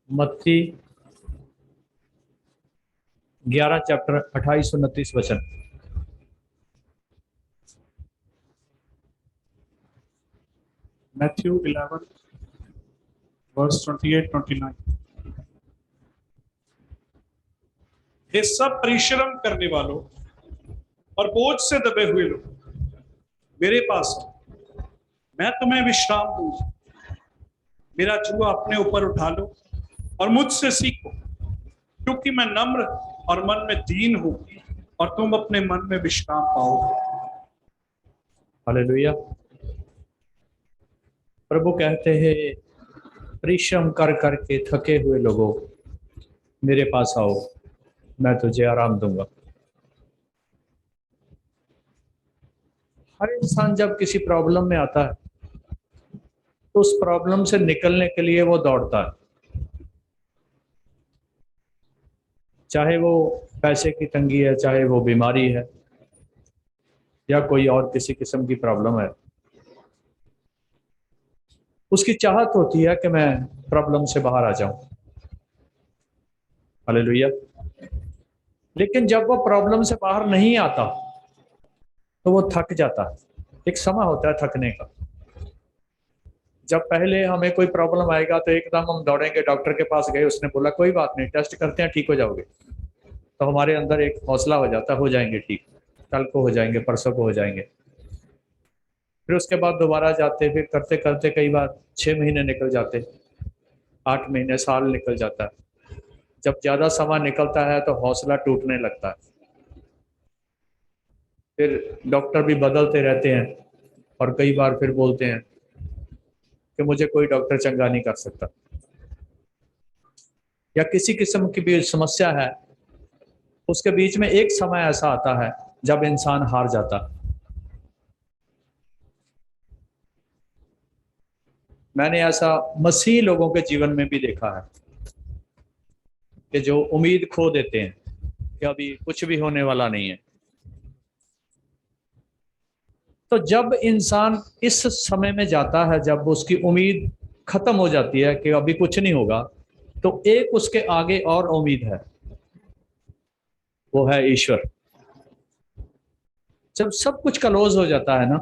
मत्ती 11 चैप्टर 28-29 वचन। Matthew 11, verse 28-29। हे सब परिश्रम करने वालों और बोझ से दबे हुए लोग मेरे पास आओ, मैं तुम्हें विश्राम दूंगा। मेरा जुआ अपने ऊपर उठा लो और मुझसे सीखो, क्योंकि मैं नम्र और मन में दीन हूं, और तुम अपने मन में विश्राम पाओगे। हालेलुया। प्रभु कहते हैं, परिश्रम कर करके थके हुए लोगों मेरे पास आओ, मैं तुझे आराम दूंगा। हर इंसान जब किसी प्रॉब्लम में आता है तो उस प्रॉब्लम से निकलने के लिए वो दौड़ता है। चाहे वो पैसे की तंगी है, चाहे वो बीमारी है, या कोई और किसी किस्म की प्रॉब्लम है, उसकी चाहत होती है कि मैं प्रॉब्लम से बाहर आ जाऊं। हालेलुया। लेकिन जब वो प्रॉब्लम से बाहर नहीं आता तो वो थक जाता है। एक समय होता है थकने का। जब पहले हमें कोई प्रॉब्लम आएगा तो एकदम हम दौड़ेंगे, डॉक्टर के पास गए, उसने बोला कोई बात नहीं, टेस्ट करते हैं, ठीक हो जाओगे। तो हमारे अंदर एक हौसला हो जाता, हो जाएंगे ठीक, कल को हो जाएंगे, परसों को हो जाएंगे। फिर उसके बाद दोबारा जाते, फिर करते करते कई बार 6 महीने निकल जाते, 8 महीने, साल निकल जाता है। जब ज्यादा समय निकलता है तो हौसला टूटने लगता है। फिर डॉक्टर भी बदलते रहते हैं और कई बार फिर बोलते हैं कि मुझे कोई डॉक्टर चंगा नहीं कर सकता, या किसी किस्म की भी समस्या है। उसके बीच में एक समय ऐसा आता है जब इंसान हार जाता है। मैंने ऐसा मसीह लोगों के जीवन में भी देखा है कि जो उम्मीद खो देते हैं कि अभी कुछ भी होने वाला नहीं है। तो जब इंसान इस समय में जाता है, जब उसकी उम्मीद खत्म हो जाती है कि अभी कुछ नहीं होगा, तो एक उसके आगे और उम्मीद है, वो है ईश्वर। जब सब कुछ क्लोज हो जाता है ना,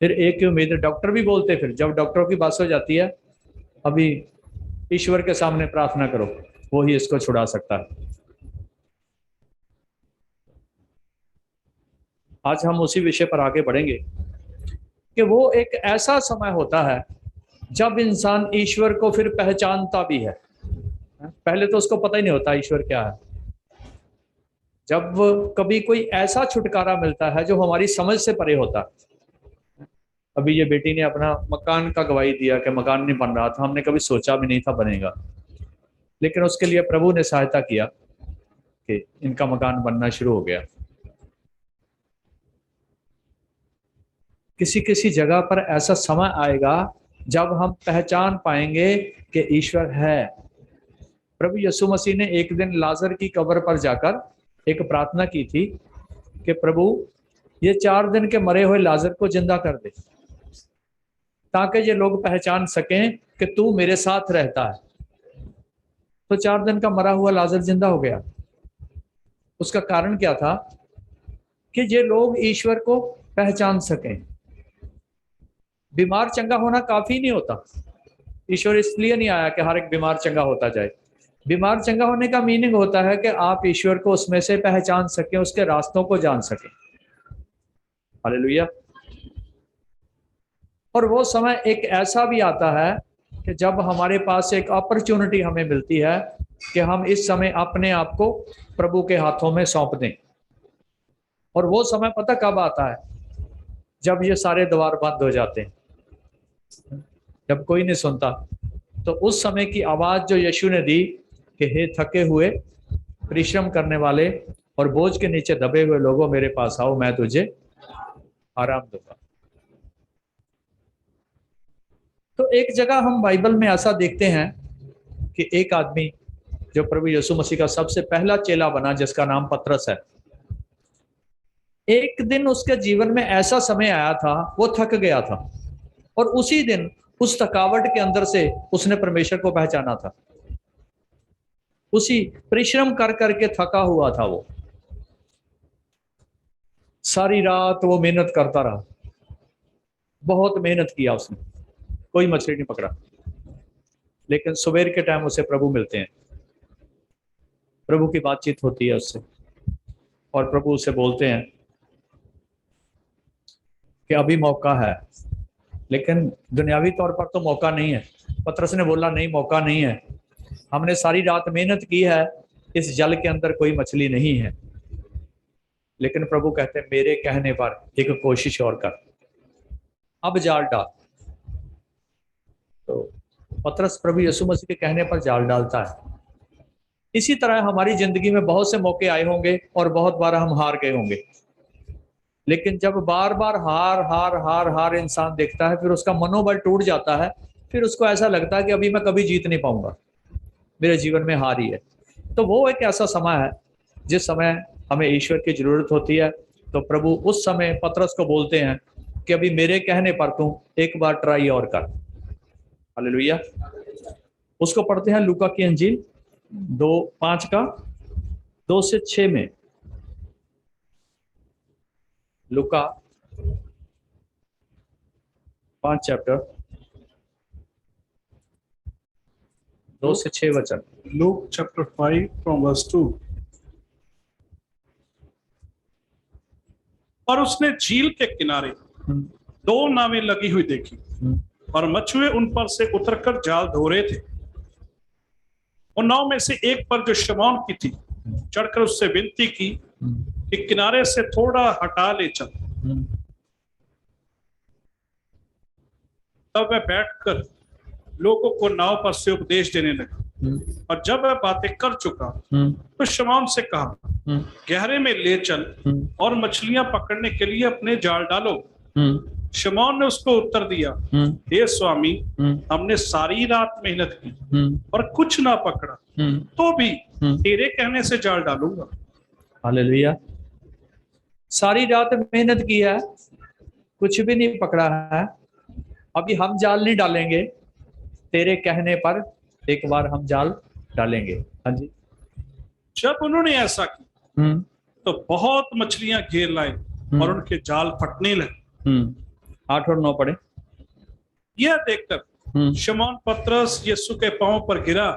फिर एक ही उम्मीद है। डॉक्टर भी बोलते, फिर जब डॉक्टरों की बात हो जाती है, अभी ईश्वर के सामने प्रार्थना करो, वो ही इसको छुड़ा सकता है। आज हम उसी विषय पर आगे बढ़ेंगे कि वो एक ऐसा समय होता है जब इंसान ईश्वर को फिर पहचानता भी है। पहले तो उसको पता ही नहीं होता ईश्वर क्या है। जब कभी कोई ऐसा छुटकारा मिलता है जो हमारी समझ से परे होता है। अभी ये बेटी ने अपना मकान का गवाही दिया कि मकान नहीं बन रहा था, हमने कभी सोचा भी नहीं था बनेगा, लेकिन उसके लिए प्रभु ने सहायता किया कि इनका मकान बनना शुरू हो गया। किसी किसी जगह पर ऐसा समय आएगा जब हम पहचान पाएंगे कि ईश्वर है। प्रभु यीशु मसीह ने एक दिन लाजर की कब्र पर जाकर एक प्रार्थना की थी कि प्रभु ये 4 दिन के मरे हुए लाजर को जिंदा कर दे, ताकि ये लोग पहचान सकें कि तू मेरे साथ रहता है। तो 4 दिन का मरा हुआ लाजर जिंदा हो गया। उसका कारण क्या था? कि ये लोग ईश्वर को पहचान सकें। बीमार चंगा होना काफी नहीं होता। ईश्वर इसलिए नहीं आया कि हर एक बीमार चंगा होता जाए। बीमार चंगा होने का मीनिंग होता है कि आप ईश्वर को उसमें से पहचान सकें, उसके रास्तों को जान सकें। हालेलुया। और वो समय एक ऐसा भी आता है कि जब हमारे पास एक अपॉर्चुनिटी हमें मिलती है कि हम इस समय अपने आप को प्रभु के हाथों में सौंप दें। और वो समय पता कब आता है? जब ये सारे द्वार बंद हो जाते हैं, जब कोई नहीं सुनता। तो उस समय की आवाज जो यीशु ने दी कि हे थके हुए, परिश्रम करने वाले और बोझ के नीचे दबे हुए लोगों मेरे पास आओ, मैं तुझे आराम दूंगा। तो एक जगह हम बाइबल में ऐसा देखते हैं कि एक आदमी जो प्रभु यीशु मसीह का सबसे पहला चेला बना, जिसका नाम पतरस है, एक दिन उसके जीवन में ऐसा समय आया था, वो थक गया था, और उसी दिन उस थकावट के अंदर से उसने परमेश्वर को पहचाना था। उसी परिश्रम कर करके थका हुआ था वो, सारी रात वो मेहनत करता रहा, बहुत मेहनत किया उसने, कोई मछली नहीं पकड़ा। लेकिन सवेर के टाइम उसे प्रभु मिलते हैं, प्रभु की बातचीत होती है उससे, और प्रभु उसे बोलते हैं कि अभी मौका है। लेकिन दुनियावी तौर पर तो मौका नहीं है। पतरस ने बोला नहीं, मौका नहीं है, हमने सारी रात मेहनत की है, इस जल के अंदर कोई मछली नहीं है। लेकिन प्रभु कहते हैं मेरे कहने पर एक कोशिश और कर, अब जाल डाल। तो पतरस प्रभु यीशु मसीह के कहने पर जाल डालता है। इसी तरह हमारी जिंदगी में बहुत से मौके आए होंगे और बहुत बार हम हार गए होंगे। लेकिन जब बार बार हार हार हार हार इंसान देखता है, फिर उसका मनोबल टूट जाता है, फिर उसको ऐसा लगता है कि अभी मैं कभी जीत नहीं पाऊंगा, मेरे जीवन में हार ही है। तो वो एक ऐसा समय है जिस समय हमें ईश्वर की जरूरत होती है। तो प्रभु उस समय पतरस को बोलते हैं कि अभी मेरे कहने पर तू एक बार ट्राई और कर। हालेलुया। उसको पढ़ते हैं लूका की अंजील 2:5 का 2 से 6 में। लूका 5 चैप्टर 2 से 6 वचन। Luke chapter 5 from verse 2. और उसने झील के किनारे 2 नावें लगी हुई देखी और मछुए उन पर से उतरकर जाल धो रहे थे। उन नाव में से एक पर जो शमौन की थी चढ़कर उससे विनती की कि किनारे से थोड़ा हटा ले चल। तब वह बैठकर लोगों को नाव पर से उपदेश देने लगा। और जब वह बातें कर चुका तो शमौन से कहा, गहरे में ले चल और मछलियां पकड़ने के लिए अपने जाल डालो। शमौन ने उसको उत्तर दिया, हे स्वामी, हमने सारी रात मेहनत की और कुछ ना पकड़ा, तो भी तेरे कहने से जाल डालूंगा। हालेलुया। सारी रात मेहनत की है, कुछ भी नहीं पकड़ा है, अभी हम जाल नहीं डालेंगे, तेरे कहने पर एक बार हम जाल डालेंगे। हाँ जी। जब उन्होंने ऐसा किया तो बहुत मछलियां घेर लाई और उनके जाल फटने लगे। 8 और 9 पढ़े। यह देखकर शमौन पतरस यीशु के पांव पर गिरा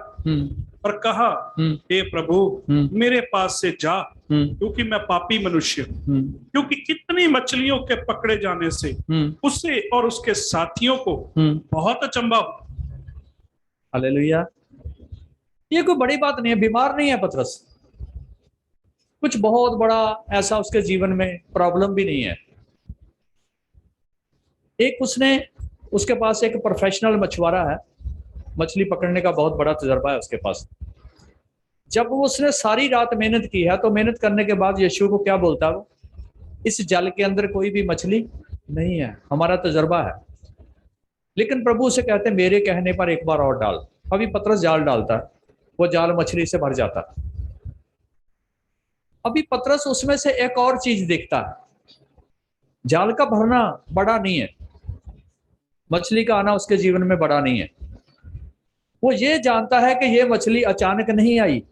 और कहा, हे प्रभु, मेरे पास से जा, क्योंकि मैं पापी मनुष्य हूं। क्योंकि इतनी मछलियों के पकड़े जाने से उसे और उसके साथियों को बहुत अचंभा हुआ। हालेलुया। ये कोई बड़ी बात नहीं है, बीमार नहीं है पतरस, कुछ बहुत बड़ा ऐसा उसके जीवन में प्रॉब्लम भी नहीं है। एक उसके पास एक प्रोफेशनल मछुआरा है, मछली पकड़ने का बहुत बड़ा तजर्बा है उसके पास। जब वो उसने सारी रात मेहनत की है, तो मेहनत करने के बाद यीशु को क्या बोलता है, वो इस जल के अंदर कोई भी मछली नहीं है, हमारा तजर्बा है। लेकिन प्रभु उसे कहते हैं मेरे कहने पर एक बार और डाल। अभी पतरस जाल डालता है, वो जाल मछली से भर जाता है। अभी पतरस उसमें से एक और चीज देखता है, जाल का भरना बड़ा नहीं है, मछली का आना उसके जीवन में बड़ा नहीं है। वो ये जानता है कि ये मछली अचानक नहीं आई,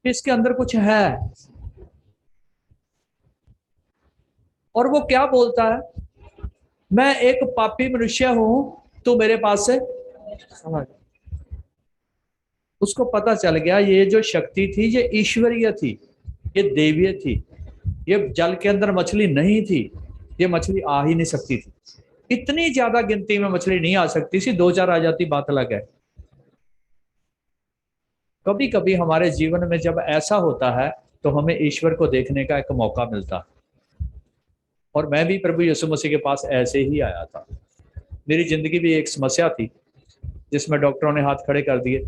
इसके अंदर कुछ है। और वो क्या बोलता है, मैं एक पापी मनुष्य हूं, तू मेरे पास से समझ। उसको पता चल गया ये जो शक्ति थी ये ईश्वरीय थी, ये देवीय थी, ये जल के अंदर मछली नहीं थी, ये मछली आ ही नहीं सकती थी। इतनी ज्यादा गिनती में मछली नहीं आ सकती थी, 2-4 आ जाती बात अलग है। कभी कभी हमारे जीवन में जब ऐसा होता है तो हमें ईश्वर को देखने का एक मौका मिलता है। और मैं भी प्रभु यीशु मसीह के पास ऐसे ही आया था। मेरी जिंदगी भी एक समस्या थी जिसमें डॉक्टरों ने हाथ खड़े कर दिए,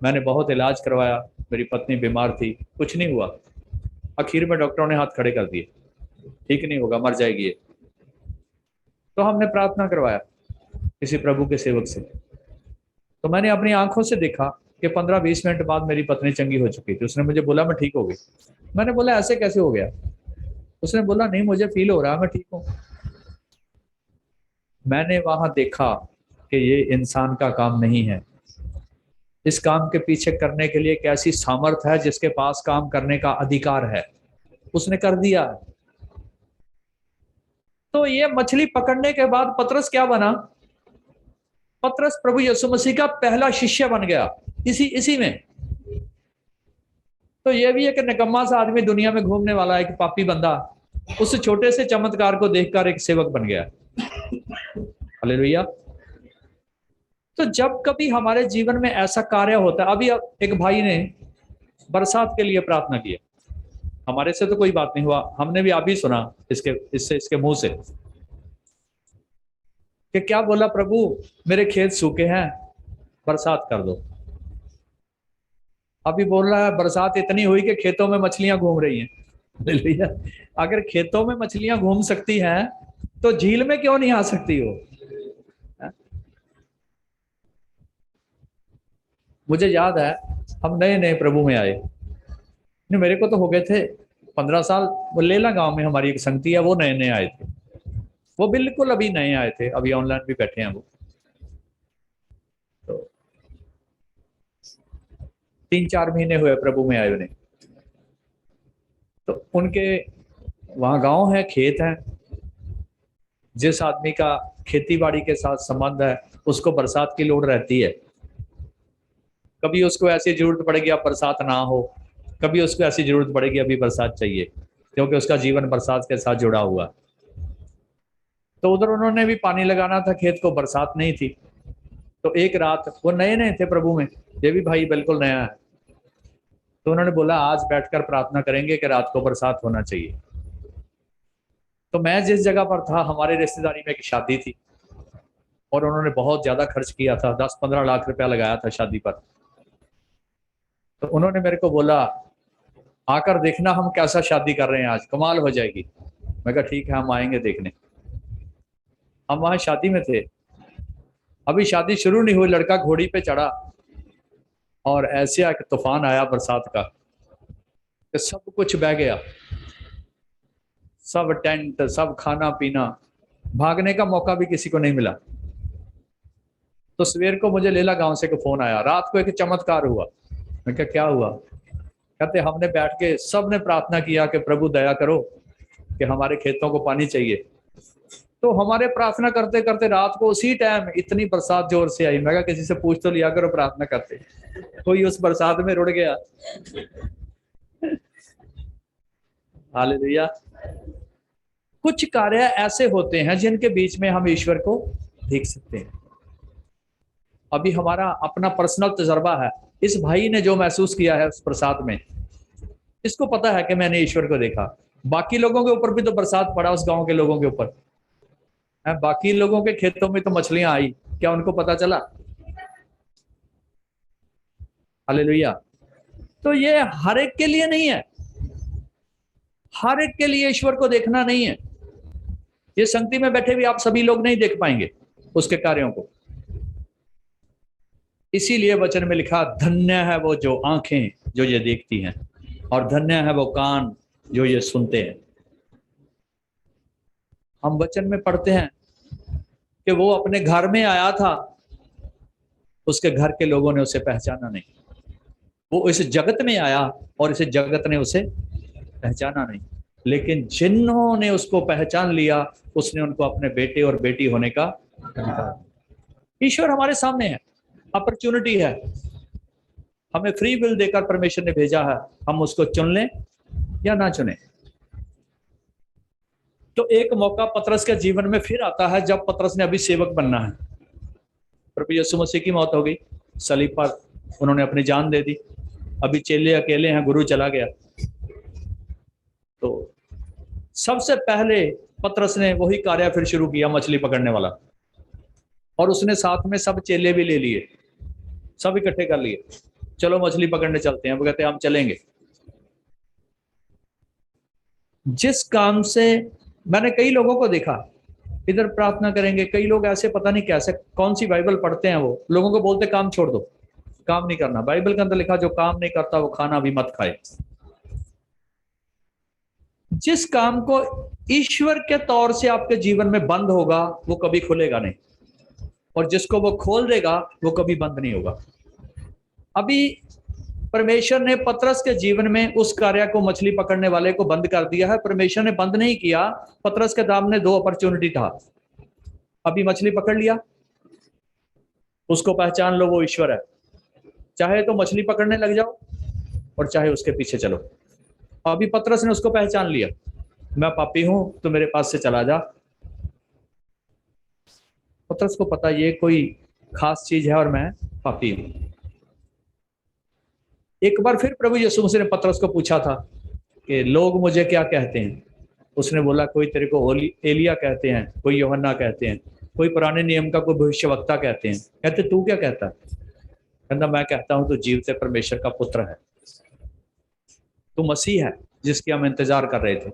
मैंने बहुत इलाज करवाया, मेरी पत्नी बीमार थी, कुछ नहीं हुआ। आखिर में डॉक्टरों ने हाथ खड़े कर दिए, ठीक नहीं होगा, मर जाएगी ये। तो हमने प्रार्थना करवाया किसी प्रभु के सेवक से, तो मैंने अपनी आंखों से देखा कि 15-20 मिनट बाद मेरी पत्नी चंगी हो चुकी थी। उसने मुझे बोला मैं ठीक हो गई। मैंने बोला ऐसे कैसे हो गया? उसने बोला नहीं, मुझे फील हो रहा है मैं ठीक हूं। मैंने वहां देखा कि ये इंसान का काम नहीं है, इस काम के पीछे करने के लिए एक ऐसी सामर्थ है जिसके पास काम करने का अधिकार है, उसने कर दिया। तो ये मछली पकड़ने के बाद पतरस क्या बना? पतरस प्रभु यीशु मसीह का पहला शिष्य बन गया इसी में। तो ये भी एक निकम्मा सा आदमी दुनिया में घूमने वाला, एक पापी बंदा, उस छोटे से चमत्कार को देखकर एक सेवक बन गया। हालेलुया। तो जब कभी हमारे जीवन में ऐसा कार्य होता है, अभी एक भाई ने बरसात के लिए प्रार्थना की, हमारे से तो कोई बात नहीं हुआ, हमने भी अभी सुना इसके मुंह से कि क्या बोला, प्रभु मेरे खेत सूखे हैं, बरसात कर दो। अभी बोल रहा है बरसात इतनी हुई कि खेतों में मछलियां घूम रही हैं। अगर खेतों में मछलियां घूम सकती हैं तो झील में क्यों नहीं आ सकती हो? मुझे याद है हम नए नए प्रभु में आए, मेरे को तो हो गए थे 15 साल। वो लेला गांव में हमारी एक संगति है, वो नए नए आए थे, वो बिल्कुल अभी नए आए थे, अभी ऑनलाइन भी बैठे हैं वो। तो 3-4 महीने हुए प्रभु में आए उन्हें। तो उनके वहां गांव है, खेत है। जिस आदमी का खेती बाड़ी के साथ संबंध है उसको बरसात की लोड़ रहती है। कभी उसको ऐसी जरूरत पड़ेगी अब बरसात ना हो, कभी उसको ऐसी जरूरत पड़ेगी अभी बरसात चाहिए, क्योंकि उसका जीवन बरसात के साथ जुड़ा हुआ। तो उधर उन्होंने भी पानी लगाना था खेत को, बरसात नहीं थी। तो एक रात, वो नए नए थे प्रभु में, ये भी भाई बिल्कुल नया है, तो उन्होंने बोला आज बैठकर प्रार्थना करेंगे कि रात को बरसात होना चाहिए। तो मैं जिस जगह पर था, हमारे रिश्तेदारी में एक शादी थी और उन्होंने बहुत ज्यादा खर्च किया था, 10-15 लाख रुपया लगाया था शादी पर। तो उन्होंने मेरे को बोला आकर देखना हम कैसा शादी कर रहे हैं, आज कमाल हो जाएगी। मैं कहा ठीक है, हम आएंगे देखने। हम वहां शादी में थे, अभी शादी शुरू नहीं हुई, लड़का घोड़ी पे चढ़ा और ऐसे एक तूफान आया बरसात का कि सब कुछ बह गया, सब टेंट, सब खाना पीना, भागने का मौका भी किसी को नहीं मिला। तो सवेर को मुझे लेला गांव से फोन आया, रात को एक चमत्कार हुआ। मैं क्या हुआ? कहते हमने बैठ के सब ने प्रार्थना किया कि प्रभु दया करो कि हमारे खेतों को पानी चाहिए। तो हमारे प्रार्थना करते करते रात को उसी टाइम इतनी बरसात जोर से आई। मैं कहा किसी से पूछ तो लिया करो प्रार्थना करते, कोई उस बरसात में रुड़ गया। हालेलुया। कुछ कार्य ऐसे होते हैं जिनके बीच में हम ईश्वर को देख सकते हैं। अभी हमारा अपना पर्सनल तजर्बा है, इस भाई ने जो महसूस किया है उस बरसात में, इसको पता है कि मैंने ईश्वर को देखा। बाकी लोगों के ऊपर भी तो बरसात पड़ा, उस गांव के लोगों के ऊपर, बाकी लोगों के खेतों में तो मछलियां आई, क्या उनको पता चला? हालेलुया। तो ये हर एक के लिए नहीं है, हर एक के लिए ईश्वर को देखना नहीं है। ये संगति में बैठे भी आप सभी लोग नहीं देख पाएंगे उसके कार्यों को। इसीलिए वचन में लिखा धन्य है वो जो आंखें जो ये देखती हैं, और धन्य है वो कान जो ये सुनते हैं। हम वचन में पढ़ते हैं कि वो अपने घर में आया था, उसके घर के लोगों ने उसे पहचाना नहीं। वो इस जगत में आया और इस जगत ने उसे पहचाना नहीं, लेकिन जिन्होंने उसको पहचान लिया उसने उनको अपने बेटे और बेटी होने का अधिकार। ईश्वर हमारे सामने है, अपॉर्चुनिटी है, हमें फ्री विल देकर परमेश्वर ने भेजा है, हम उसको चुन लें या ना चुने। तो एक मौका पतरस के जीवन में फिर आता है जब पतरस ने अभी सेवक बनना है। प्रभु यीशु मसीह की मौत हो गई सलीब पर, उन्होंने अपनी जान दे दी, अभी चेले अकेले हैं, गुरु चला गया। तो सबसे पहले पतरस ने वही कार्य फिर शुरू किया, मछली पकड़ने वाला, और उसने साथ में सब चेले भी ले लिए, सब इकट्ठे कर लिए, चलो मछली पकड़ने चलते हैं। वो कहते हैं हम चलेंगे। जिस काम से मैंने कई लोगों को देखा, इधर प्रार्थना करेंगे, कई लोग ऐसे पता नहीं कैसे कौन सी बाइबल पढ़ते हैं, वो लोगों को बोलते काम छोड़ दो, काम नहीं करना। बाइबल के अंदर लिखा जो काम नहीं करता वो खाना भी मत खाए। जिस काम को ईश्वर के तौर से आपके जीवन में बंद होगा वो कभी खुलेगा नहीं, और जिसको वो खोल देगा वो कभी बंद नहीं होगा। अभी परमेश्वर ने पतरस के जीवन में उस कार्य को, मछली पकड़ने वाले को, बंद कर दिया है। परमेश्वर ने बंद नहीं किया। पतरस के सामने दो अपॉर्चुनिटी था। अभी मछली पकड़ लिया, उसको पहचान लो वो ईश्वर है। चाहे तो मछली पकड़ने लग जाओ और चाहे उसके पीछे चलो। अभी पतरस ने उसको पहचान लिया, मैं पापी हूं, तो मेरे पास से चला जा। पतरस को पता ये कोई खास चीज है और मैं पापी हूं। एक बार फिर प्रभु यीशु मसीह ने पतरस को पूछा था कि लोग मुझे क्या कहते हैं। उसने बोला कोई तेरे को एलिया कहते हैं, कोई यूहन्ना कहते हैं, कोई पुराने नियम का कोई भविष्यवक्ता कहते हैं। कहते तू क्या कहता है? कहता मैं कहता हूं तू जीवते परमेश्वर का पुत्र है, तू मसीह है जिसकी हम इंतजार कर रहे थे।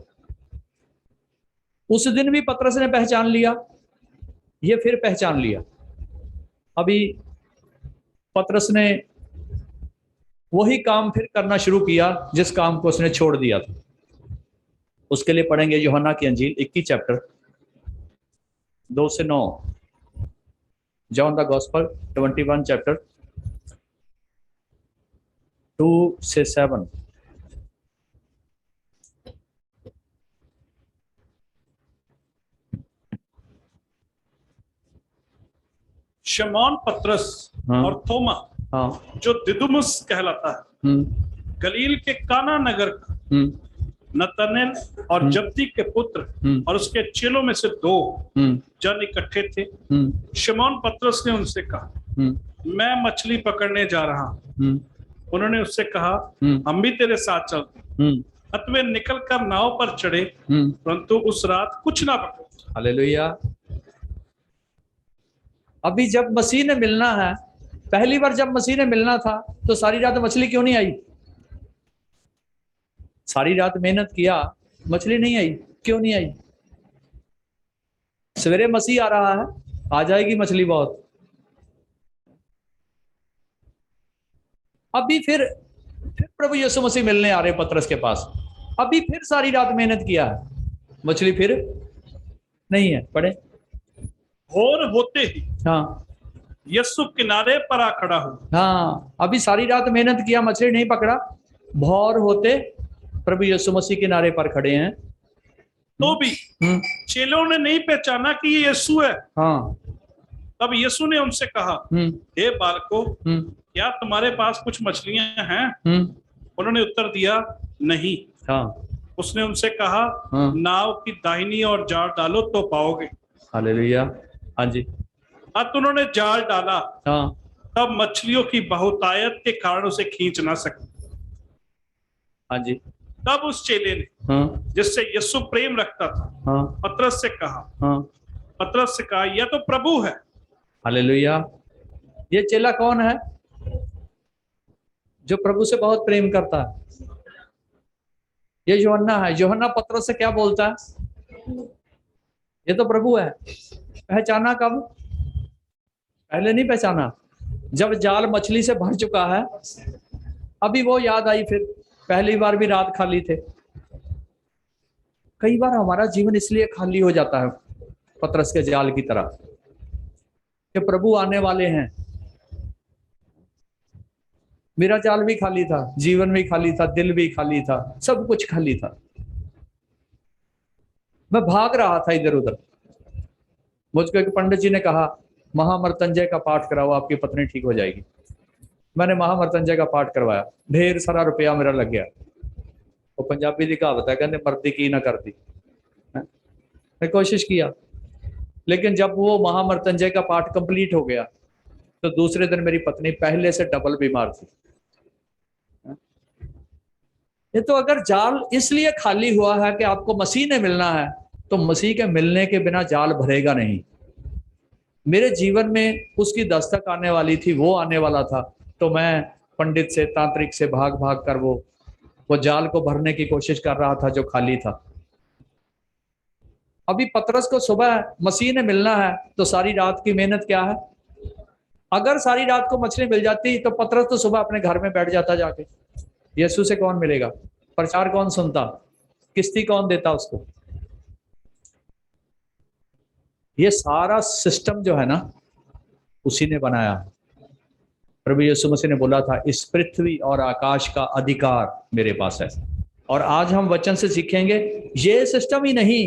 उस दिन भी पतरस ने पहचान लिया, ये फिर पहचान लिया। अभी पतरस ने वही काम फिर करना शुरू किया जिस काम को उसने छोड़ दिया था। उसके लिए पढ़ेंगे यूहन्ना की अंजील 21 चैप्टर 2 से 9। जॉन द गॉस्पेल 21 चैप्टर 2 से 7। शमौन पतरस हाँ। और थोमा, हाँ। जो दिदुमुस कहलाता है, गलील के काना नगर का, नतनेल और जब्दी के पुत्र और उसके चेलों में से 2 जन इकट्ठे थे। शमौन पतरस ने उनसे कहा, मैं मछली पकड़ने जा रहा हूं। उन्होंने उससे कहा, हम भी तेरे साथ चलते। अतः वे निकलकर नाव पर चढ़े, परंतु उस रात कुछ ना पकड़े। हालेलुया। अभी जब मसीह ने मिलना है, पहली बार जब मसीह ने मिलना था तो सारी रात मछली क्यों नहीं आई? सारी रात मेहनत किया, मछली नहीं आई। क्यों नहीं आई? सवेरे मसीह आ रहा है, आ जाएगी मछली बहुत। अभी फिर प्रभु यीशु मसीह मिलने आ रहे पतरस के पास। अभी फिर सारी रात मेहनत किया है, मछली फिर नहीं है। पढ़े। भोर होते ही हाँ, यीशु किनारे पर आ खड़ा हो। हाँ, अभी सारी रात मेहनत किया, मछली नहीं पकड़ा। भोर होते प्रभु यीशु मसीह किनारे पर खड़े हैं। तो भी चेलों ने नहीं पहचाना कि ये यीशु है। हाँ। तब यीशु ने उनसे कहा, हे बालकों, क्या तुम्हारे पास कुछ मछलियां हैं? उन्होंने उत्तर दिया, नहीं। हाँ। उसने उनसे कहा, नाव की दाहिनी ओर जाल डालो तो पाओगे। हालेलुया। हाँ जी। अब उन्होंने जाल डाला। हाँ। तब मछलियों की बहुतायत के कारण उसे खींच ना सके। हाँ जी। तब उस चेले ने, जिससे यीशु प्रेम रखता था, पतरस से कहा, यह तो प्रभु है। हालेलुया। ये चेला कौन है जो प्रभु से बहुत प्रेम करता है? ये यूहन्ना है। यूहन्ना पतरस से क्या बोलता है? ये तो प्रभु है। पहचाना कब? पहले नहीं पहचाना, जब जाल मछली से भर चुका है। अभी वो याद आई फिर, पहली बार भी रात खाली थे। कई बार हमारा जीवन इसलिए खाली हो जाता है पतरस के जाल की तरह कि प्रभु आने वाले हैं। मेरा जाल भी खाली था, जीवन भी खाली था, दिल भी खाली था, सब कुछ खाली था। मैं भाग रहा था इधर उधर। मुझको एक पंडित जी ने कहा, महामृत्युंजय का पाठ कराओ, आपकी पत्नी ठीक हो जाएगी। मैंने महामृत्युंजय का पाठ करवाया, ढेर सारा रुपया मेरा लग गया। वो पंजाबी की कहावत है, कहते मर्दी की ना करती। मैं कोशिश किया, लेकिन जब वो महामृत्युंजय का पाठ कंप्लीट हो गया तो दूसरे दिन मेरी पत्नी पहले से डबल बीमार थी। ये तो अगर जाल इसलिए खाली हुआ है कि आपको मसीह ने मिलना है, तो मसीह के मिलने के बिना जाल भरेगा नहीं। मेरे जीवन में उसकी दस्तक आने वाली थी, वो आने वाला था, तो मैं पंडित से, तांत्रिक से भाग भाग कर वो जाल को भरने की कोशिश कर रहा था जो खाली था। अभी पतरस को सुबह मसीह ने मिलना है, तो सारी रात की मेहनत क्या है? अगर सारी रात को मछली मिल जाती तो पतरस तो सुबह अपने घर में बैठ जाता जाके। यीशु से कौन मिलेगा? प्रचार कौन सुनता? किस्ती कौन देता उसको? ये सारा सिस्टम जो है ना, उसी ने बनाया। प्रभु यीशु मसीह ने बोला था, इस पृथ्वी और आकाश का अधिकार मेरे पास है। और आज हम वचन से सीखेंगे, ये सिस्टम ही नहीं,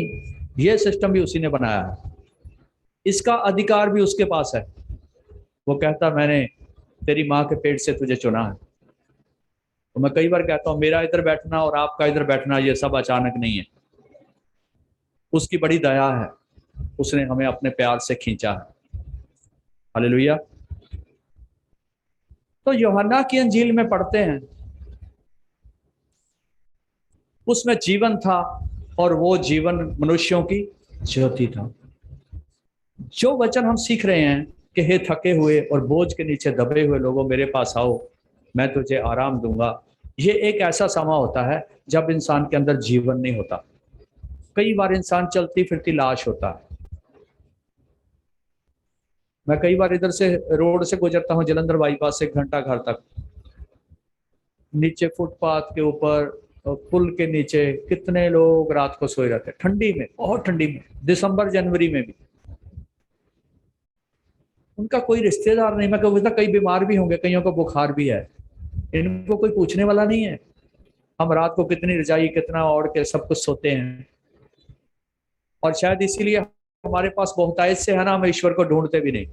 ये सिस्टम भी उसी ने बनाया है, इसका अधिकार भी उसके पास है। वो कहता, मैंने तेरी माँ के पेट से तुझे चुना है। तो मैं कई बार कहता हूँ, मेरा इधर बैठना और आपका इधर बैठना ये सब अचानक नहीं है, उसकी बड़ी दया है, उसने हमें अपने प्यार से खींचा है। हालेलुया। तो यूहन्ना की अंजील में पढ़ते हैं, उसमें जीवन था और वो जीवन मनुष्यों की ज्योति था। जो वचन हम सीख रहे हैं कि हे थके हुए और बोझ के नीचे दबे हुए लोगों, मेरे पास आओ, मैं तुझे आराम दूंगा, ये एक ऐसा समय होता है जब इंसान के अंदर जीवन नहीं होता। कई बार इंसान चलती फिरती लाश होता है। मैं कई बार इधर से रोड से गुजरता हूँ, जलंधर बाईपास से घंटा घर तक, नीचे फुटपाथ के ऊपर पुल के नीचे कितने लोग रात को सोए रहते हैं, ठंडी में, बहुत ठंडी में, दिसंबर जनवरी में भी। उनका कोई रिश्तेदार नहीं, मैं कहता कई बीमार भी होंगे, कईयों को बुखार भी है, इनको कोई पूछने वाला नहीं है। हम रात को कितनी रजाई कितना ओढ़ के सब कुछ सोते हैं, और शायद इसीलिए हमारे पास बहुतायत से है ना, हम ईश्वर को ढूंढते भी नहीं।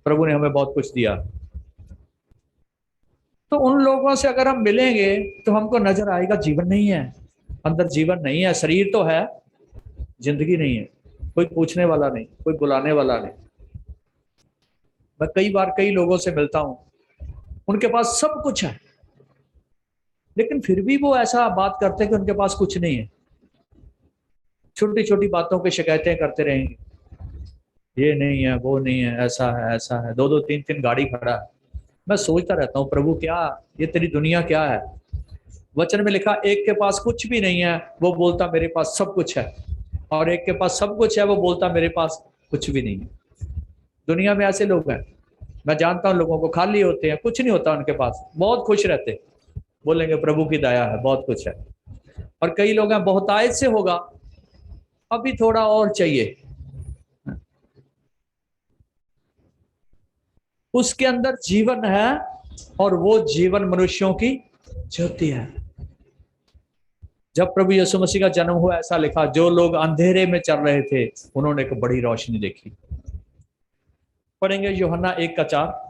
प्रभु ने हमें बहुत कुछ दिया। तो उन लोगों से अगर हम मिलेंगे तो हमको नजर आएगा जीवन नहीं है, अंदर जीवन नहीं है, शरीर तो है, जिंदगी नहीं है, कोई पूछने वाला नहीं, कोई बुलाने वाला नहीं। मैं कई बार कई लोगों से मिलता हूं, उनके पास सब कुछ है, लेकिन फिर भी वो ऐसा बात करते हैं कि उनके पास कुछ नहीं है। छोटी छोटी बातों पे शिकायतें करते रहेंगे, ये नहीं है, वो नहीं है, ऐसा है, ऐसा है, दो दो तीन तीन गाड़ी खड़ा है। मैं सोचता रहता हूँ, प्रभु क्या ये तेरी दुनिया क्या है? वचन में लिखा, एक के पास कुछ भी नहीं है वो बोलता मेरे पास सब कुछ है, और एक के पास सब कुछ है वो बोलता मेरे पास कुछ भी नहीं है। दुनिया में ऐसे लोग हैं, मैं जानता हूँ लोगों को, खाली होते हैं, कुछ नहीं होता उनके पास, बहुत खुश रहते, बोलेंगे प्रभु की दया है, बहुत कुछ है। और कई लोग हैं, बहुतायत से होगा, अभी थोड़ा और चाहिए, उसके अंदर जीवन है और वो जीवन मनुष्यों की ज्योति है। जब प्रभु यीशु मसीह का जन्म हुआ, ऐसा लिखा, जो लोग अंधेरे में चल रहे थे उन्होंने एक बड़ी रोशनी देखी। पढ़ेंगे यूहन्ना 1:4।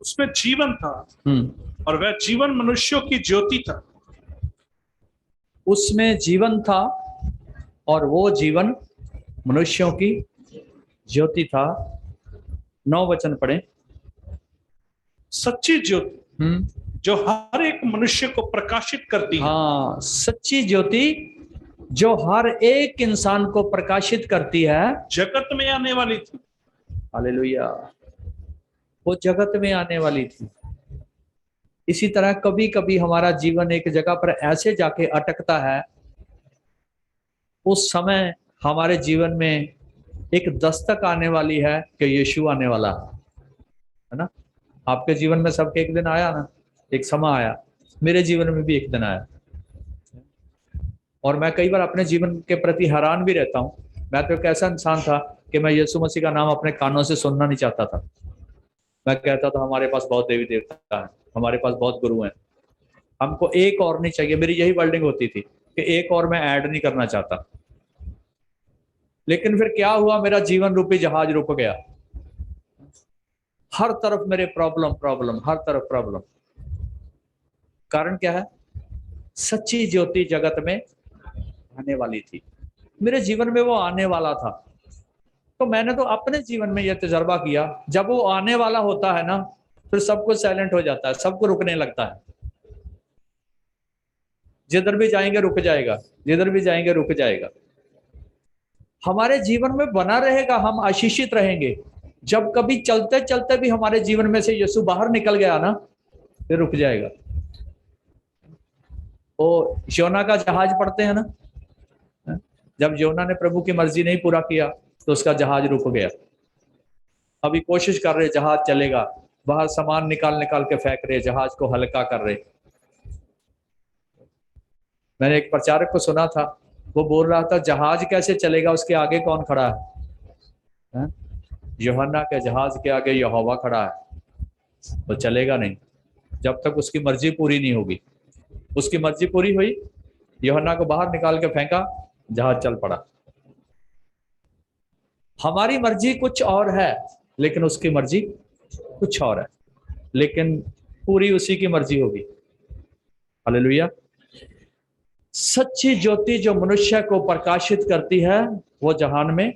उसमें जीवन था और वह जीवन मनुष्यों की ज्योति था। उसमें जीवन था और वो जीवन मनुष्यों की ज्योति था। 9 वचन पढ़े। सच्ची ज्योति जो हर एक मनुष्य को प्रकाशित करती है। हाँ, सच्ची ज्योति जो हर एक इंसान को प्रकाशित करती है, जगत में आने वाली थी। हालेलुया। वो जगत में आने वाली थी। इसी तरह कभी कभी हमारा जीवन एक जगह पर ऐसे जाके अटकता है, उस समय हमारे जीवन में एक दस्तक आने वाली है कि यीशु आने वाला है ना। आपके जीवन में सबके एक दिन आया ना, एक समय आया, मेरे जीवन में भी एक दिन आया। और मैं कई बार अपने जीवन के प्रति हैरान भी रहता हूँ। मैं तो एक ऐसा इंसान था कि मैं यीशु मसीह का नाम अपने कानों से सुनना नहीं चाहता था। मैं कहता था हमारे पास बहुत देवी देवता है, हमारे पास बहुत गुरु हैं, हमको एक और नहीं चाहिए। मेरी यही वर्डिंग होती थी कि एक और मैं ऐड नहीं करना चाहता। लेकिन फिर क्या हुआ, मेरा जीवन रूपी जहाज रुक गया। हर तरफ मेरे प्रॉब्लम प्रॉब्लम, हर तरफ प्रॉब्लम। कारण क्या है? सच्ची ज्योति जगत में आने वाली थी, मेरे जीवन में वो आने वाला था। तो मैंने तो अपने जीवन में यह तजर्बा किया, जब वो आने वाला होता है ना, फिर सब कुछ साइलेंट हो जाता है, सबको रुकने लगता है। जिधर भी जाएंगे रुक जाएगा, जिधर भी जाएंगे रुक जाएगा। हमारे जीवन में बना रहेगा, हम आशीषित रहेंगे। जब कभी चलते चलते भी हमारे जीवन में से यीशु बाहर निकल गया ना, फिर रुक जाएगा। वो योना का जहाज पढ़ते हैं ना, जब योना ने प्रभु की मर्जी नहीं पूरा किया तो उसका जहाज रुक गया। अभी कोशिश कर रहे, जहाज चलेगा, बाहर सामान निकाल निकाल के फेंक रहे, जहाज को हल्का कर रहे, मैंने एक प्रचारक को सुना था, वो बोल रहा था जहाज कैसे चलेगा, उसके आगे कौन खड़ा है? यूहन्ना के जहाज के आगे यहोवा खड़ा है, तो चलेगा नहीं जब तक उसकी मर्जी पूरी नहीं होगी। उसकी मर्जी पूरी हुई, यूहन्ना को बाहर निकाल के फेंका, जहाज चल पड़ा। हमारी मर्जी कुछ और है, लेकिन उसकी मर्जी कुछ और है, लेकिन पूरी उसी की मर्जी होगी। हालेलुया। सच्ची ज्योति जो मनुष्य को प्रकाशित करती है, वो जहान में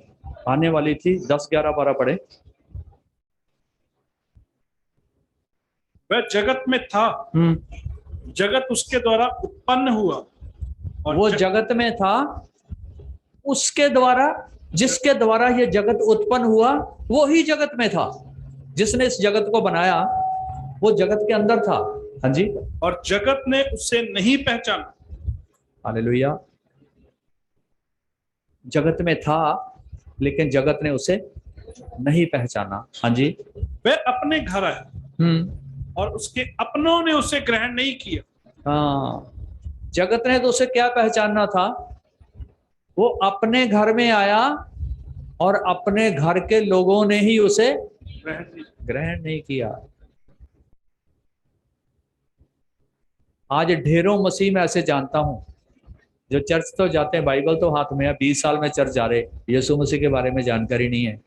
आने वाली थी। 10, 11, 12 पढ़े। वह जगत में था, जगत उसके द्वारा उत्पन्न हुआ, और वो जगत में था, उसके द्वारा, जिसके द्वारा ये जगत उत्पन्न हुआ वो ही जगत में था। जिसने इस जगत को बनाया वो जगत के अंदर था। हाँ जी। और जगत ने उसे नहीं पहचाना। हालेलुया। जगत में था, लेकिन जगत ने उसे नहीं पहचाना। हाँ जी। वह अपने घर आया, और उसके अपनों ने उसे ग्रहण नहीं किया। हाँ, जगत ने तो उसे क्या पहचानना था? वो अपने घर में आया और अपने घर के लोगों ने ही उसे ग्रहण नहीं किया। आज ढेरों मसीह में ऐसे जानता हूं जो चर्च तो जाते हैं, बाइबल तो हाथ में है, 20 साल में चर्च जा रहे, यीशु मसीह के बारे में जानकारी नहीं है,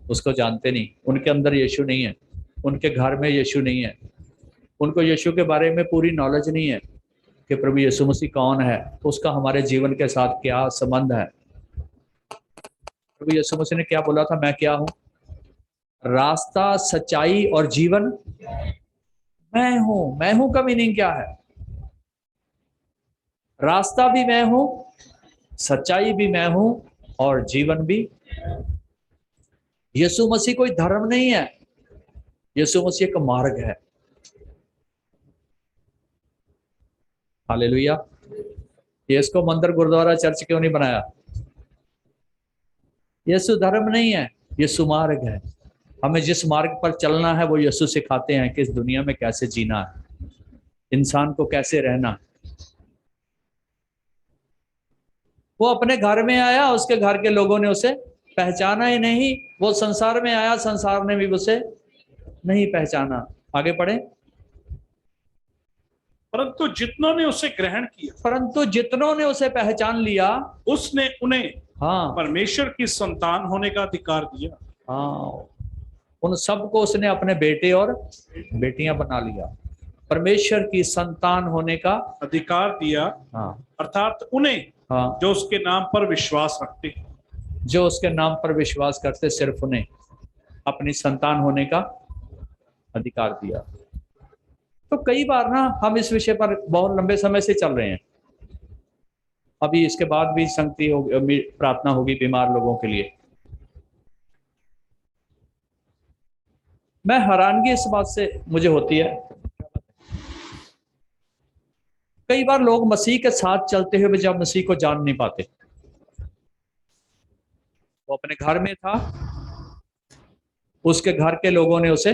उसको जानते नहीं, उनके अंदर यीशु नहीं है, उनके घर में यीशु नहीं है, उनको यीशु के बारे में पूरी नॉलेज नहीं है कि प्रभु यीशु मसीह कौन है, उसका हमारे जीवन के साथ क्या संबंध है। प्रभु यीशु मसीह ने क्या बोला था? मैं क्या हूं? रास्ता, सच्चाई और जीवन मैं हूं। मैं हूं का मीनिंग क्या है? रास्ता भी मैं हूं, सच्चाई भी मैं हूं, और जीवन भी। यीशु मसीह कोई धर्म नहीं है, यीशु मसीह एक मार्ग है। हालेलुया। ये इसको मंदिर, गुरुद्वारा, चर्च क्यों नहीं बनाया? यीशु धर्म नहीं है, यीशु मार्ग है। हमें जिस मार्ग पर चलना है वो यीशु सिखाते हैं कि इस दुनिया में कैसे जीना है, इंसान को कैसे रहना है। वो अपने घर में आया, उसके घर के लोगों ने उसे पहचाना ही नहीं। वो संसार में आया, संसार ने भी उसे नहीं पहचाना। आगे पढ़े। परंतु जितनों ने उसे ग्रहण किया, परंतु जितनों ने उसे पहचान लिया, उसने उन्हें हाँ, परमेश्वर की संतान होने का अधिकार दिया। हाँ, उन सबको उसने अपने बेटे और बेटियां बना लिया, परमेश्वर की संतान होने का अधिकार दिया। हाँ, अर्थात उन्हें, हाँ, जो उसके नाम पर विश्वास रखते हैं। जो उसके नाम पर विश्वास करते, सिर्फ उन्हें अपनी संतान होने का अधिकार दिया। तो कई बार ना हम इस विषय पर बहुत लंबे समय से चल रहे हैं। अभी इसके बाद भी संगति होगी, प्रार्थना होगी बीमार लोगों के लिए। मैं हैरानगी इस बात से मुझे होती है, कई बार लोग मसीह के साथ चलते हुए जब मसीह को जान नहीं पाते। वो अपने घर में था, उसके घर के लोगों ने उसे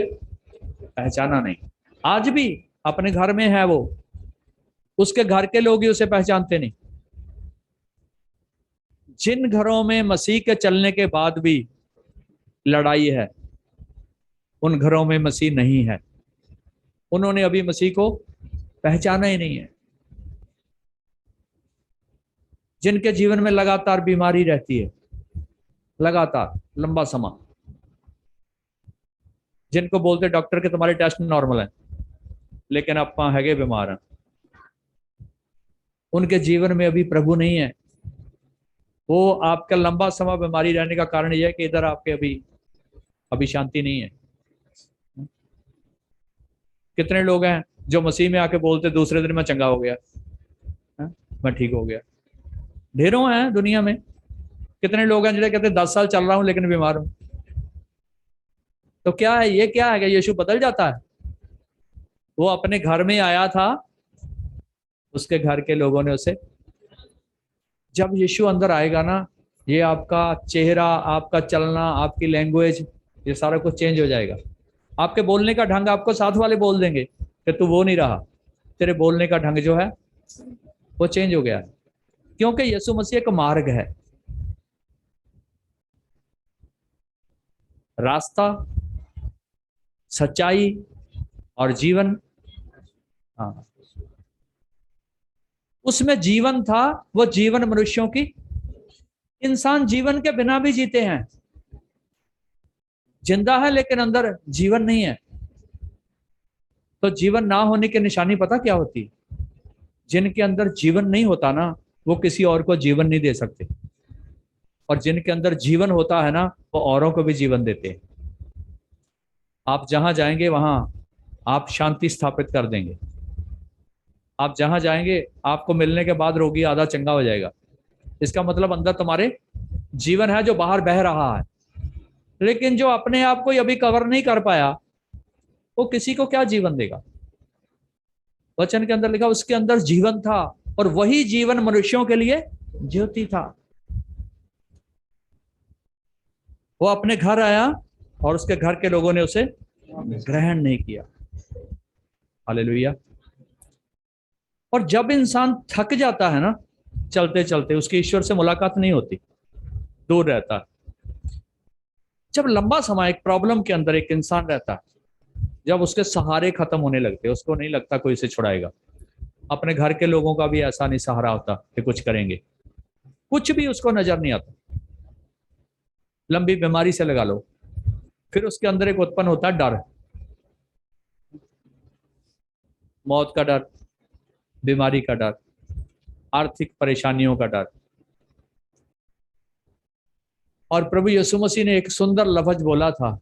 पहचाना नहीं। आज भी अपने घर में है वो, उसके घर के लोग ही उसे पहचानते नहीं। जिन घरों में मसीह के चलने के बाद भी लड़ाई है, उन घरों में मसीह नहीं है। उन्होंने अभी मसीह को पहचाना ही नहीं है। जिनके जीवन में लगातार बीमारी रहती है, लगातार लंबा समय, जिनको बोलते डॉक्टर के तुम्हारे टेस्ट नॉर्मल है, लेकिन आप है बीमार हैं, उनके जीवन में अभी प्रभु नहीं है। वो आपका लंबा समय बीमारी रहने का कारण यह है कि इधर आपके अभी शांति नहीं है। कितने लोग हैं जो मसीह में आके बोलते दूसरे दिन मैं चंगा हो गया, मैं ठीक हो गया। ढेरों हैं दुनिया में। कितने लोग हैं जो कहते 10 साल चल रहा हूं लेकिन बीमार हूं। तो क्या है ये? क्या है कि यीशु बदल जाता है? वो अपने घर में आया था, उसके घर के लोगों ने उसे, जब यीशु अंदर आएगा ना, ये आपका चेहरा, आपका चलना, आपकी लैंग्वेज, ये सारा कुछ चेंज हो जाएगा। आपके बोलने का ढंग आपको साथ वाले बोल देंगे कि तू वो नहीं रहा, तेरे बोलने का ढंग जो है वो चेंज हो गया है, क्योंकि यीशु मसीह एक मार्ग है, रास्ता, सच्चाई और जीवन। हाँ, उसमें जीवन था, वो जीवन मनुष्यों की। इंसान जीवन के बिना भी जीते हैं, जिंदा है लेकिन अंदर जीवन नहीं है। तो जीवन ना होने की निशानी पता क्या होती है? जिनके अंदर जीवन नहीं होता ना, वो किसी और को जीवन नहीं दे सकते, और जिनके अंदर जीवन होता है ना, वो औरों को भी जीवन देते हैं। आप जहां जाएंगे वहां आप शांति स्थापित कर देंगे। आप जहां जाएंगे, आपको मिलने के बाद रोगी आधा चंगा हो जाएगा। इसका मतलब अंदर तुम्हारे जीवन है जो बाहर बह रहा है। लेकिन जो अपने आप को अभी कवर नहीं कर पाया, वो किसी को क्या जीवन देगा? वचन के अंदर लिखा उसके अंदर जीवन था, और वही जीवन मनुष्यों के लिए ज्योति था। वो अपने घर आया और उसके घर के लोगों ने उसे ग्रहण नहीं किया। हालेलुया। और जब इंसान थक जाता है ना, चलते चलते, उसकी ईश्वर से मुलाकात नहीं होती, दूर रहता है। जब लंबा समय एक प्रॉब्लम के अंदर एक इंसान रहता है, जब उसके सहारे खत्म होने लगते, उसको नहीं लगता कोई इसे छुड़ाएगा। अपने घर के लोगों का भी ऐसा नहीं सहारा होता कि कुछ करेंगे, कुछ भी उसको नजर नहीं आता। लंबी बीमारी से लगा लो, फिर उसके अंदर एक उत्पन्न होता है डर, मौत का डर, बीमारी का डर, आर्थिक परेशानियों का डर। और प्रभु यीशु मसीह ने एक सुंदर लफ्ज बोला था,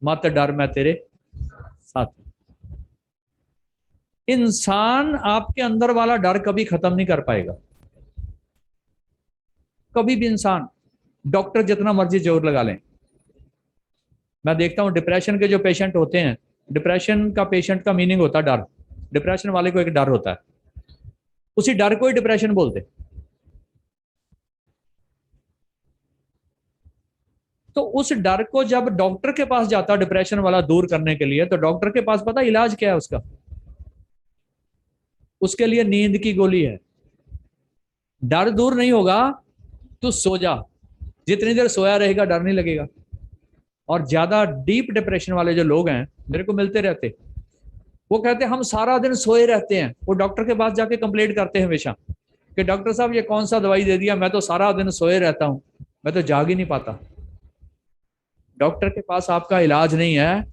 मत डर मैं तेरे साथ। इंसान आपके अंदर वाला डर कभी खत्म नहीं कर पाएगा, कभी भी। इंसान डॉक्टर जितना मर्जी जोर लगा लें, मैं देखता हूं डिप्रेशन के जो पेशेंट होते हैं, डिप्रेशन का पेशेंट का मीनिंग होता है डर। डिप्रेशन वाले को एक डर होता है, उसी डर को ही डिप्रेशन बोलते। तो उस डर को जब डॉक्टर के पास जाता डिप्रेशन वाला दूर करने के लिए, तो डॉक्टर के पास पता इलाज क्या है उसका? उसके लिए नींद की गोली है। डर दूर नहीं होगा, तू सो जा, जितनी देर सोया रहेगा डर नहीं लगेगा। और ज्यादा डीप डिप्रेशन वाले जो लोग हैं, मेरे को मिलते रहते, वो कहते हैं हम सारा दिन सोए रहते हैं। वो डॉक्टर के पास जाके कंप्लेंट करते हैं हमेशा कि डॉक्टर साहब ये कौन सा दवाई दे दिया, मैं तो सारा दिन सोए रहता हूं, मैं तो जाग ही नहीं पाता। डॉक्टर के पास आपका इलाज नहीं है,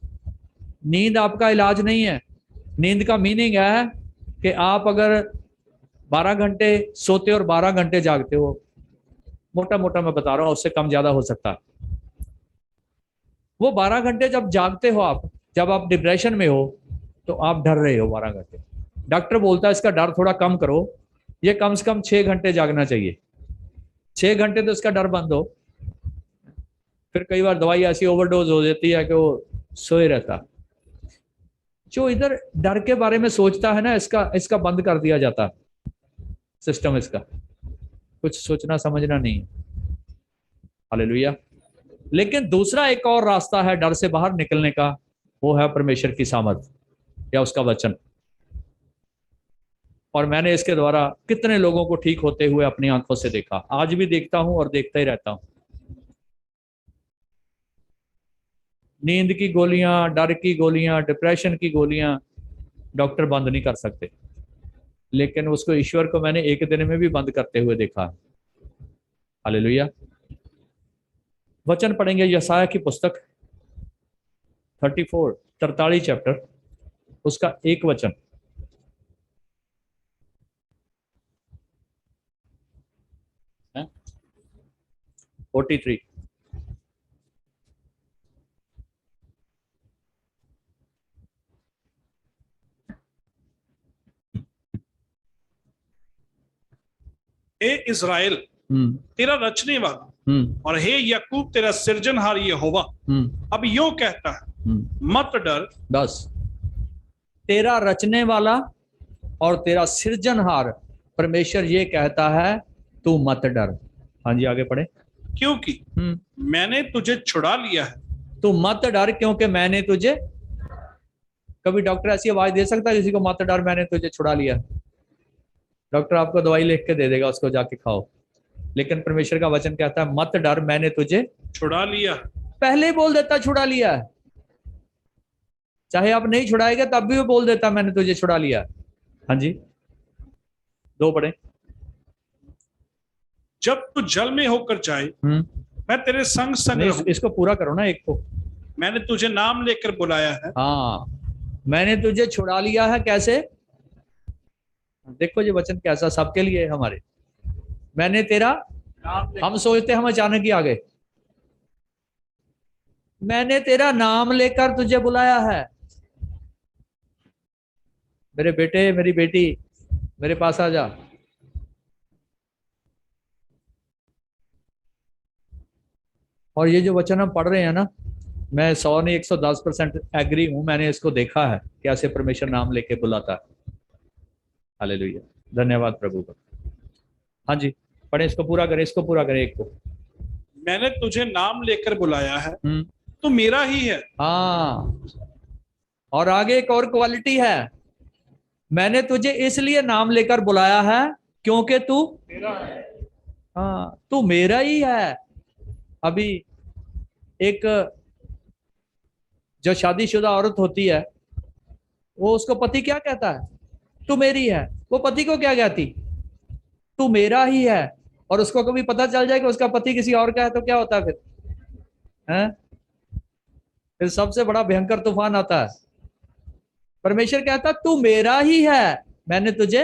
नींद आपका इलाज नहीं है। नींद का मीनिंग है कि आप अगर 12 घंटे सोते और 12 घंटे जागते हो, मोटा मोटा मैं बता रहा हूं, उससे कम ज्यादा हो सकता है। वो 12 घंटे जब जागते हो आप, जब आप डिप्रेशन में हो, तो आप डर रहे हो 12 घंटे। डॉक्टर बोलता है इसका डर थोड़ा कम करो, ये कम से कम 6 घंटे जागना चाहिए। 6 घंटे तो इसका डर बंद हो। फिर कई बार दवाई ऐसी ओवरडोज हो जाती है कि वो सोए रहता। जो इधर डर के बारे में सोचता है ना, इसका बंद कर दिया जाता है सिस्टम। इसका कुछ सोचना समझना नहीं है। हालेलुया। लेकिन दूसरा एक और रास्ता है डर से बाहर निकलने का, वो है परमेश्वर की सामर्थ या उसका वचन। और मैंने इसके द्वारा कितने लोगों को ठीक होते हुए अपनी आंखों से देखा, आज भी देखता हूं और देखता ही रहता हूं। नींद की गोलियां, डर की गोलियां, डिप्रेशन की गोलियां डॉक्टर बंद नहीं कर सकते, लेकिन उसको, ईश्वर को मैंने एक दिन में भी बंद करते हुए देखा। हालेलुया। वचन पढ़ेंगे यशायाह की पुस्तक 43 चैप्टर, उसका एक वचन। है 43। हे इज़राइल तेरा रचने वाला, और हे याकूब तेरा सृजनहार यहोवा अब यूं कहता है, मत डर। 10। तेरा रचने वाला और तेरा सृजनहार परमेश्वर ये कहता है, तू मत डर। हाँ जी, आगे पढ़े। क्योंकि मैंने तुझे छुड़ा लिया है। तू मत डर क्योंकि मैंने तुझे। कभी डॉक्टर ऐसी आवाज दे सकता है किसी को, मत डर मैंने तुझे छुड़ा लिया? डॉक्टर आपको दवाई लिख के दे देगा, उसको जाके खाओ, लेकिन परमेश्वर का वचन कहता है मत डर, मैंने तुझे छुड़ा लिया। पहले ही बोल देता छुड़ा लिया है। चाहे आप नहीं छुड़ाएगा तब भी वो बोल देता मैंने तुझे छुड़ा लिया। हाँ जी, दो पढ़े। जब तू जल में होकर जाए मैं तेरे संग संग नहीं, रहूं। इसको पूरा करो ना एक को। मैंने तुझे नाम लेकर बुलाया है। हाँ, मैंने तुझे छुड़ा लिया है। कैसे? देखो ये वचन कैसा सबके लिए है हमारे। मैंने तेरा, हम सोचते हम अचानक ही आ गए। मैंने तेरा नाम लेकर तुझे बुलाया है। मेरे बेटे, मेरी बेटी, मेरे पास आ जा। और ये जो वचन हम पढ़ रहे हैं ना, मैं 100 नहीं 110% एग्री हूं। मैंने इसको देखा है कैसे परमेश्वर नाम लेके बुलाता है। हालेलुया, धन्यवाद प्रभु का। हाँ जी, पढ़े, इसको पूरा करें, इसको पूरा करें एक को। मैंने तुझे नाम लेकर बुलाया है, तू मेरा ही है। हाँ, और आगे एक और क्वालिटी है, मैंने तुझे इसलिए नाम लेकर बुलाया है क्योंकि तू मेरा है। हाँ, तू मेरा ही है। अभी एक जो शादीशुदा औरत होती है, वो उसको पति क्या कहता है? तू मेरी है। वो पति को क्या कहती? तू मेरा ही है। और उसको कभी पता चल जाए कि उसका पति किसी और का है तो क्या होता है फिर? हैं? फिर सबसे बड़ा भयंकर तूफान आता है। परमेश्वर कहता तू मेरा ही है, मैंने तुझे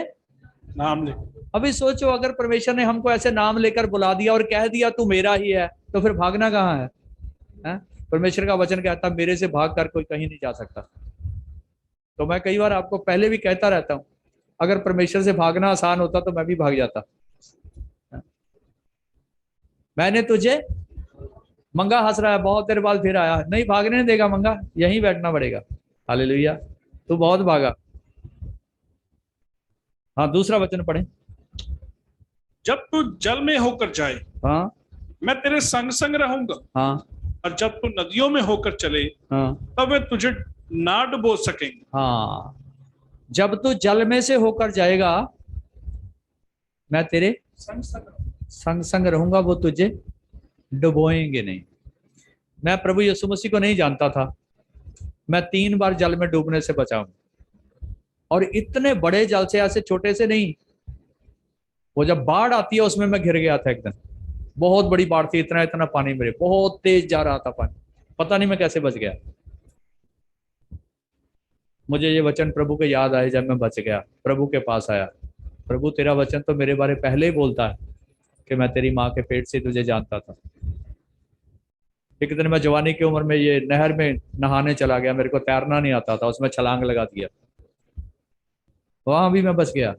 नाम ले। अभी सोचो, अगर परमेश्वर ने हमको ऐसे नाम लेकर बुला दिया और कह दिया तू मेरा ही है, तो फिर भागना कहाँ है? हैं? परमेश्वर का वचन कहता मेरे से भाग कर कोई कहीं नहीं जा सकता। तो मैं कई बार आपको पहले भी कहता रहता हूं, अगर परमेश्वर से भागना आसान होता तो मैं भी भाग जाता। मैंने तुझे, मंगा हंस रहा है, बहुत देर बाद फिर आया, नहीं भागने नहीं देगा मंगा, यहीं बैठना पड़ेगा। हालेलुया, तू बहुत भागा। हाँ, दूसरा वचन पढ़े। जब तू जल में होकर जाए हाँ मैं तेरे संग संग रहूंगा। हाँ और जब तू नदियों में होकर चले हाँ तब वे तुझे ना डुबो सकेंगे। हाँ, जब तू जल में से होकर जाएगा मैं तेरे संग संग संग संग रहूंगा, वो तुझे डुबोएंगे नहीं। मैं प्रभु यीशु मसीह को नहीं जानता था, मैं 3 बार जल में डूबने से बचा हूं। और इतने बड़े जल से, ऐसे छोटे से नहीं। वो जब बाढ़ आती है उसमें मैं घिर गया था एक दिन, बहुत बड़ी बाढ़ थी, इतना इतना पानी, मेरे बहुत तेज जा रहा था पानी, पता नहीं मैं कैसे बच गया। मुझे ये वचन प्रभु के याद आए जब मैं बच गया, प्रभु के पास आया। प्रभु तेरा वचन तो मेरे बारे पहले ही बोलता है कि मैं तेरी माँ के पेट से तुझे जानता था। एक दिन मैं जवानी की उम्र में ये नहर में नहाने चला गया, मेरे को तैरना नहीं आता था, उसमें छलांग लगा दिया, वहां भी मैं बच गया,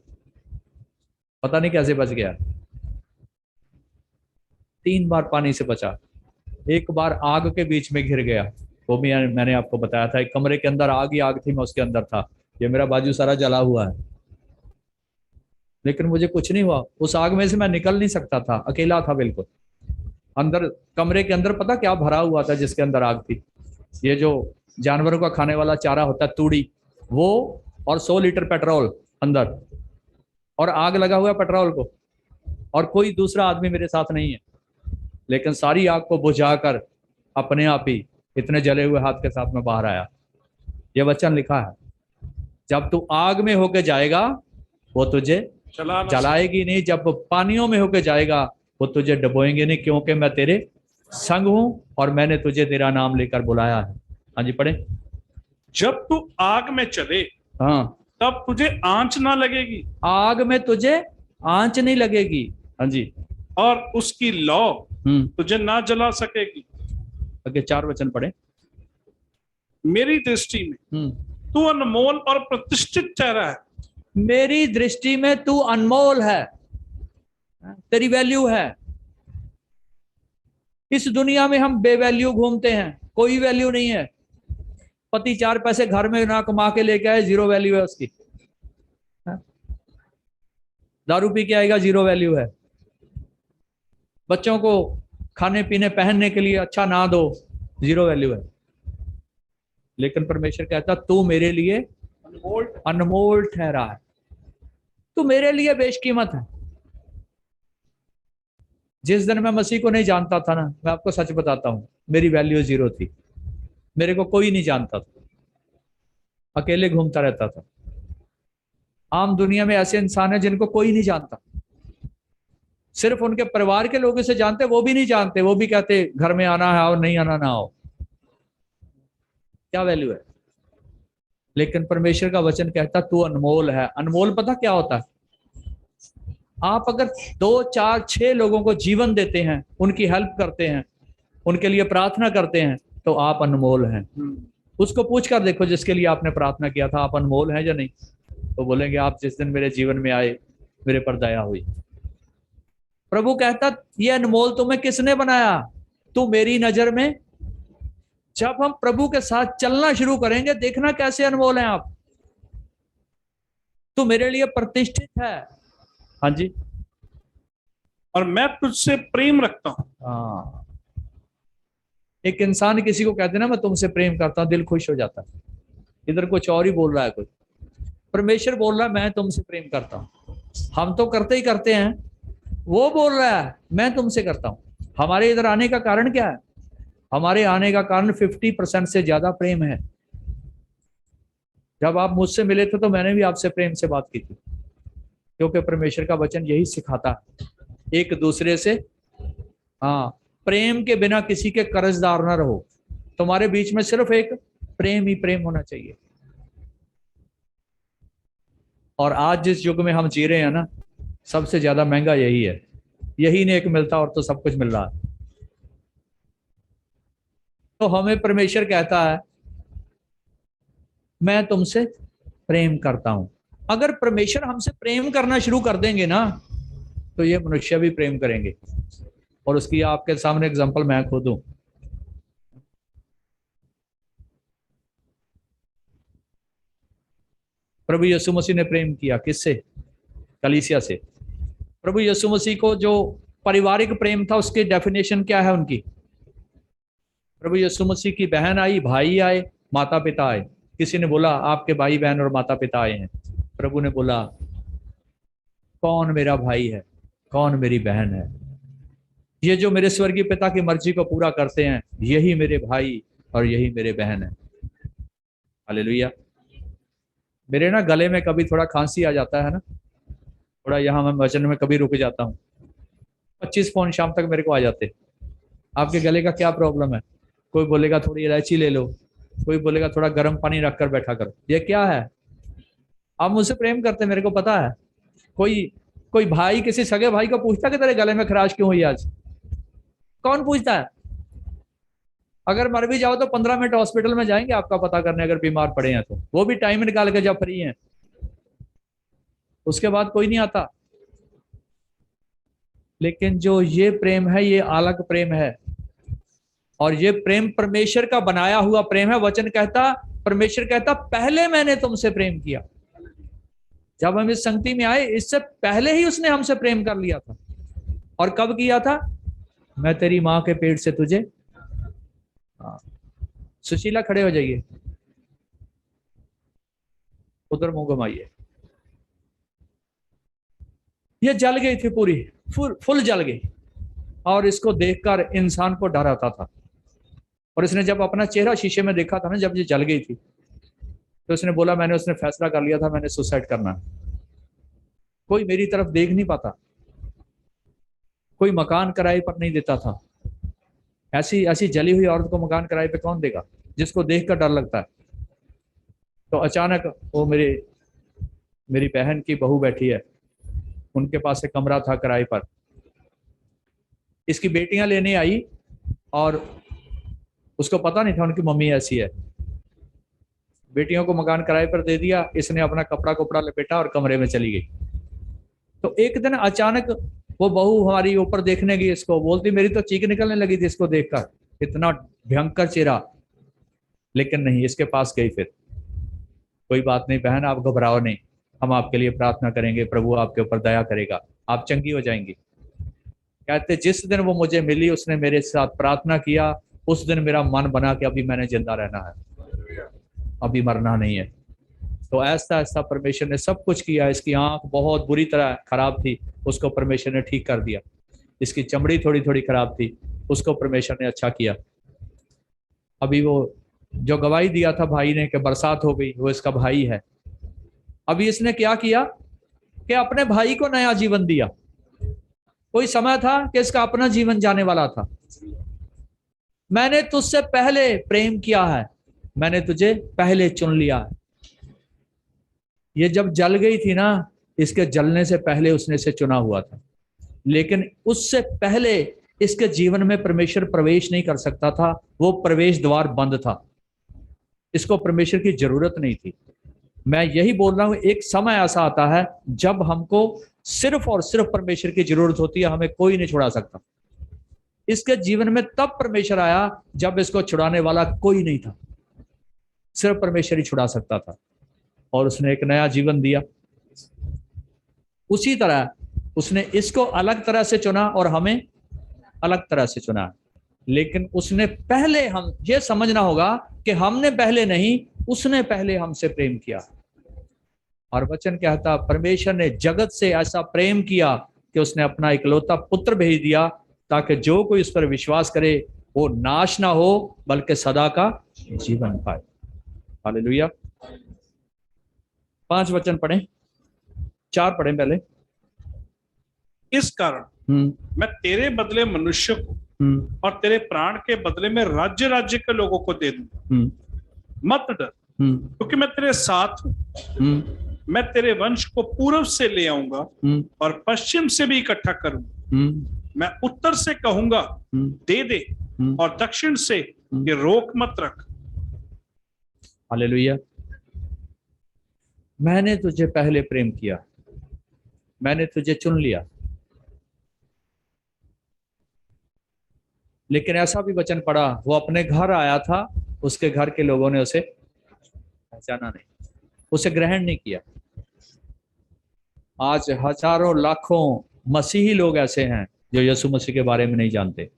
पता नहीं कैसे बच गया। 3 बार पानी से बचा। एक बार आग के बीच में घिर गया, वो भी मैंने आपको बताया था, एक कमरे के अंदर आग ही आग थी, मैं उसके अंदर था, ये मेरा बाजू सारा जला हुआ है, लेकिन मुझे कुछ नहीं हुआ। उस आग में से मैं निकल नहीं सकता था, अकेला था बिल्कुल अंदर। कमरे के अंदर पता क्या भरा हुआ था जिसके अंदर आग थी? ये जो जानवरों का खाने वाला चारा होता है, तूड़ी, वो, और 100 लीटर पेट्रोल अंदर, और आग लगा हुआ है पेट्रोल को, और कोई दूसरा आदमी मेरे साथ नहीं है। लेकिन सारी आग को बुझाकर अपने आप ही इतने जले हुए हाथ के साथ में बाहर आया। ये वचन लिखा है, जब तू आग में होके जाएगा वो तुझे जलाएगी नहीं, जब पानियों में होके जाएगा वो तुझे डुबोएंगे नहीं, क्योंकि मैं तेरे संग हूं और मैंने तुझे तेरा नाम लेकर बुलाया है। हाँ जी, पढ़े। जब तू आग में चले हाँ, तब तुझे आंच ना लगेगी। आग में तुझे आंच नहीं लगेगी। हाँ जी, और उसकी लौ तुझे ना जला सकेगी। आगे 4 वचन पढ़े। मेरी दृष्टि में तू अनमोल और प्रतिष्ठित चेहरा है। मेरी दृष्टि में तू अनमोल है, तेरी वैल्यू है। इस दुनिया में हम बेवैल्यू घूमते हैं, कोई वैल्यू नहीं है। पति 4 पैसे घर में ना कमा के लेके आए, जीरो वैल्यू है उसकी। दारू पी के आएगा, जीरो वैल्यू है। बच्चों को खाने पीने पहनने के लिए अच्छा ना दो, जीरो वैल्यू है। लेकिन परमेश्वर कहता तू मेरे लिए अनमोल ठहरा है, तू मेरे लिए बेशकीमत है। जिस दिन मैं मसीह को नहीं जानता था ना, मैं आपको सच बताता हूं, मेरी वैल्यू 0 थी। मेरे को कोई नहीं जानता था, अकेले घूमता रहता था। आम दुनिया में ऐसे इंसान है जिनको कोई नहीं जानता, सिर्फ उनके परिवार के लोग इसे जानते, वो भी नहीं जानते, वो भी कहते घर में आना है और नहीं आना ना आओ। क्या वैल्यू है? लेकिन परमेश्वर का वचन कहता तू अनमोल है। अनमोल पता क्या होता है? आप अगर 2, 4, 6 लोगों को जीवन देते हैं, उनकी हेल्प करते हैं, उनके लिए प्रार्थना करते हैं, तो आप अनमोल हैं। उसको पूछ कर देखो जिसके लिए आपने प्रार्थना किया था, आप अनमोल हैं या नहीं? तो बोलेंगे आप जिस दिन मेरे जीवन में आए मेरे पर दया हुई। प्रभु कहता ये अनमोल तुम्हें किसने बनाया? तू मेरी नजर में। जब हम प्रभु के साथ चलना शुरू करेंगे, देखना कैसे अनमोल हैं आप। तू मेरे लिए प्रतिष्ठित है। हाँ जी। और मैं तुझसे प्रेम रखता हूं। हाँ, एक इंसान किसी को कहते ना मैं तुमसे प्रेम करता हूं, दिल खुश हो जाता है। इधर कुछ और ही बोल रहा है कोई। परमेश्वर बोल रहा है मैं तुमसे प्रेम करता हूं। हम तो करते ही करते हैं, वो बोल रहा है मैं तुमसे करता हूं। हमारे इधर आने का कारण क्या है? हमारे आने का कारण 50% से ज्यादा प्रेम है। जब आप मुझसे मिले थे तो मैंने भी आपसे प्रेम से बात की थी, क्योंकि परमेश्वर का वचन यही सिखाता है, एक दूसरे से हाँ प्रेम के बिना किसी के कर्जदार ना रहो। तुम्हारे बीच में सिर्फ एक प्रेम ही प्रेम होना चाहिए। और आज जिस युग में हम जी रहे हैं ना, सबसे ज्यादा महंगा यही है। यही नहीं एक मिलता और तो सब कुछ मिल रहा है। तो हमें परमेश्वर कहता है मैं तुमसे प्रेम करता हूं। अगर परमेश्वर हमसे प्रेम करना शुरू कर देंगे ना, तो ये मनुष्य भी प्रेम करेंगे। और उसकी आपके सामने एग्जांपल मैं खुद हूं। प्रभु यीशु मसीह ने प्रेम किया किससे? कलीसिया से। प्रभु यीशु मसीह को जो पारिवारिक प्रेम था, उसकी डेफिनेशन क्या है उनकी? प्रभु यीशु मसीह की बहन आई, भाई आए, माता पिता आए। किसी ने बोला आपके भाई बहन और माता पिता आए हैं। प्रभु ने बोला कौन मेरा भाई है, कौन मेरी बहन है? ये जो मेरे स्वर्गीय पिता की मर्जी को पूरा करते हैं, यही मेरे भाई और यही मेरे बहन है। हालेलुया। मेरे ना गले में कभी थोड़ा खांसी आ जाता है ना, थोड़ा यहाँ मैं वचन में कभी रुक जाता हूँ। 25 फोन शाम तक मेरे को आ जाते, आपके गले का क्या प्रॉब्लम है? कोई बोलेगा थोड़ी इलायची ले लो, कोई बोलेगा थोड़ा गर्म पानी रख कर बैठा करो। ये क्या है? आप मुझसे प्रेम करते, मेरे को पता है। कोई भाई किसी सगे भाई को पूछता कि तेरे गले में खराश क्यों हुई आज? कौन पूछता है? अगर मर भी जाओ तो 15 मिनट हॉस्पिटल में जाएंगे आपका पता करने, अगर बीमार पड़े हैं तो, वो भी टाइम निकाल के जब फ्री हैं। उसके बाद कोई नहीं आता। लेकिन जो ये प्रेम है, ये अलग प्रेम है। और ये प्रेम परमेश्वर का बनाया हुआ प्रेम है। वचन कहता, परमेश्वर कहता पहले मैंने तुमसे प्रेम किया। जब हम इस संगति में आए, इससे पहले ही उसने हमसे प्रेम कर लिया था। और कब किया था? मैं तेरी मां के पेट से तुझे। सुशीला खड़े हो जाइए, उधर मुंह घुमाइए। ये जल गई थी पूरी, फुल जल गई। और इसको देखकर इंसान को डर आता था। और इसने जब अपना चेहरा शीशे में देखा था ना, जब ये जल गई थी, तो उसने बोला उसने फैसला कर लिया था मैंने सुसाइड करना। कोई मेरी तरफ देख नहीं पाता, कोई मकान किराए पर नहीं देता था। ऐसी जली हुई औरत को मकान किराए पे कौन देगा, जिसको देख कर डर लगता है? तो अचानक वो मेरी बहन की बहू बैठी है, उनके पास एक कमरा था किराए पर। इसकी बेटियां लेने आई और उसको पता नहीं था उनकी मम्मी ऐसी है। बेटियों को मकान किराए पर दे दिया, इसने अपना कपड़ा लपेटा और कमरे में चली गई। तो एक दिन अचानक वो बहू हमारी ऊपर देखने गई, इसको बोलती मेरी तो चीख निकलने लगी थी इसको देखकर, इतना भयंकर चेहरा। लेकिन नहीं, इसके पास गई। फिर कोई बात नहीं बहन, आप घबराओ नहीं, हम आपके लिए प्रार्थना करेंगे, प्रभु आपके ऊपर दया करेगा, आप चंगी हो जाएंगी। कहते जिस दिन वो मुझे मिली, उसने मेरे साथ प्रार्थना किया, उस दिन मेरा मन बना कि अभी मैंने जिंदा रहना है, अभी मरना नहीं है। तो ऐसा ऐसा परमेश्वर ने सब कुछ किया। इसकी आंख बहुत बुरी तरह खराब थी, उसको परमेश्वर ने ठीक कर दिया। इसकी चमड़ी थोड़ी थोड़ी खराब थी, उसको परमेश्वर ने अच्छा किया। अभी वो जो गवाही दिया था भाई ने कि बरसात हो गई, वो इसका भाई है। अभी इसने क्या किया कि अपने भाई को नया जीवन दिया। कोई समय था कि इसका अपना जीवन जाने वाला था। मैंने तुझसे पहले प्रेम किया है, मैंने तुझे पहले चुन लिया है। ये जब जल गई थी ना, इसके जलने से पहले उसने इसे चुना हुआ था, लेकिन उससे पहले इसके जीवन में परमेश्वर प्रवेश नहीं कर सकता था। वो प्रवेश द्वार बंद था, इसको परमेश्वर की जरूरत नहीं थी। मैं यही बोल रहा हूं, एक समय ऐसा आता है जब हमको सिर्फ और सिर्फ परमेश्वर की जरूरत होती है, हमें कोई नहीं छुड़ा सकता। इसके जीवन में तब परमेश्वर आया जब इसको छुड़ाने वाला कोई नहीं था, सिर्फ परमेश्वर ही छुड़ा सकता था, और उसने एक नया जीवन दिया। उसी तरह उसने इसको अलग तरह से चुना और हमें अलग तरह से चुना, लेकिन उसने पहले, हम ये समझना होगा कि हमने पहले नहीं, उसने पहले हमसे प्रेम किया। और वचन कहता, परमेश्वर ने जगत से ऐसा प्रेम किया कि उसने अपना इकलौता पुत्र भेज दिया, ताकि जो कोई उस पर विश्वास करे वो नाश ना हो बल्कि सदा का जीवन पाए। हालेलुया। 5 वचन पढ़ें, 4 पढ़ें पहले। इस कारण मैं तेरे बदले मनुष्य को और तेरे प्राण के बदले में राज्य राज्य के लोगों को दे दूंगा। मत डर, क्योंकि मैं तेरे साथ हूं। मैं तेरे वंश को पूर्व से ले आऊंगा और पश्चिम से भी इकट्ठा करूंगा। मैं उत्तर से कहूंगा दे दे, और दक्षिण से ये रोक मत रख। हालेलुया। मैंने तुझे पहले प्रेम किया, मैंने तुझे चुन लिया। लेकिन ऐसा भी वचन पढ़ा, वो अपने घर आया था, उसके घर के लोगों ने उसे पहचाना नहीं, उसे ग्रहण नहीं किया। आज हजारों लाखों मसीही लोग ऐसे हैं जो यीशु मसीह के बारे में नहीं जानते,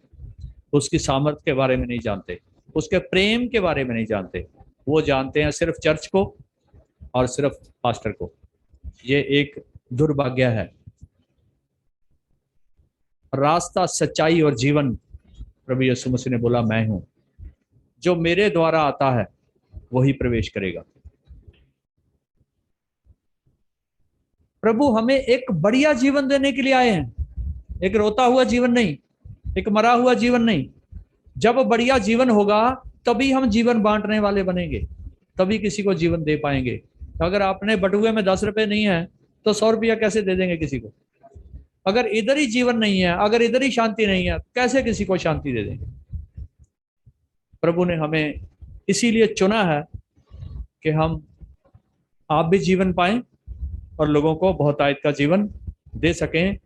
उसकी सामर्थ के बारे में नहीं जानते, उसके प्रेम के बारे में नहीं जानते। वो जानते हैं सिर्फ चर्च को और सिर्फ पास्टर को। ये एक दुर्भाग्य है। रास्ता, सच्चाई और जीवन प्रभु यीशु मसीह ने बोला मैं हूं, जो मेरे द्वारा आता है वही प्रवेश करेगा। प्रभु हमें एक बढ़िया जीवन देने के लिए आए हैं, एक रोता हुआ जीवन नहीं, एक मरा हुआ जीवन नहीं। जब बढ़िया जीवन होगा तभी हम जीवन बांटने वाले बनेंगे, तभी किसी को जीवन दे पाएंगे। अगर आपने बटुए में 10 रुपए नहीं है तो 100 रुपया कैसे दे देंगे किसी को? अगर इधर ही जीवन नहीं है, अगर इधर ही शांति नहीं है, कैसे किसी को शांति दे देंगे? प्रभु ने हमें इसीलिए चुना है कि हम आप भी जीवन पाएं और लोगों को बहुतायत का जीवन दे सकें।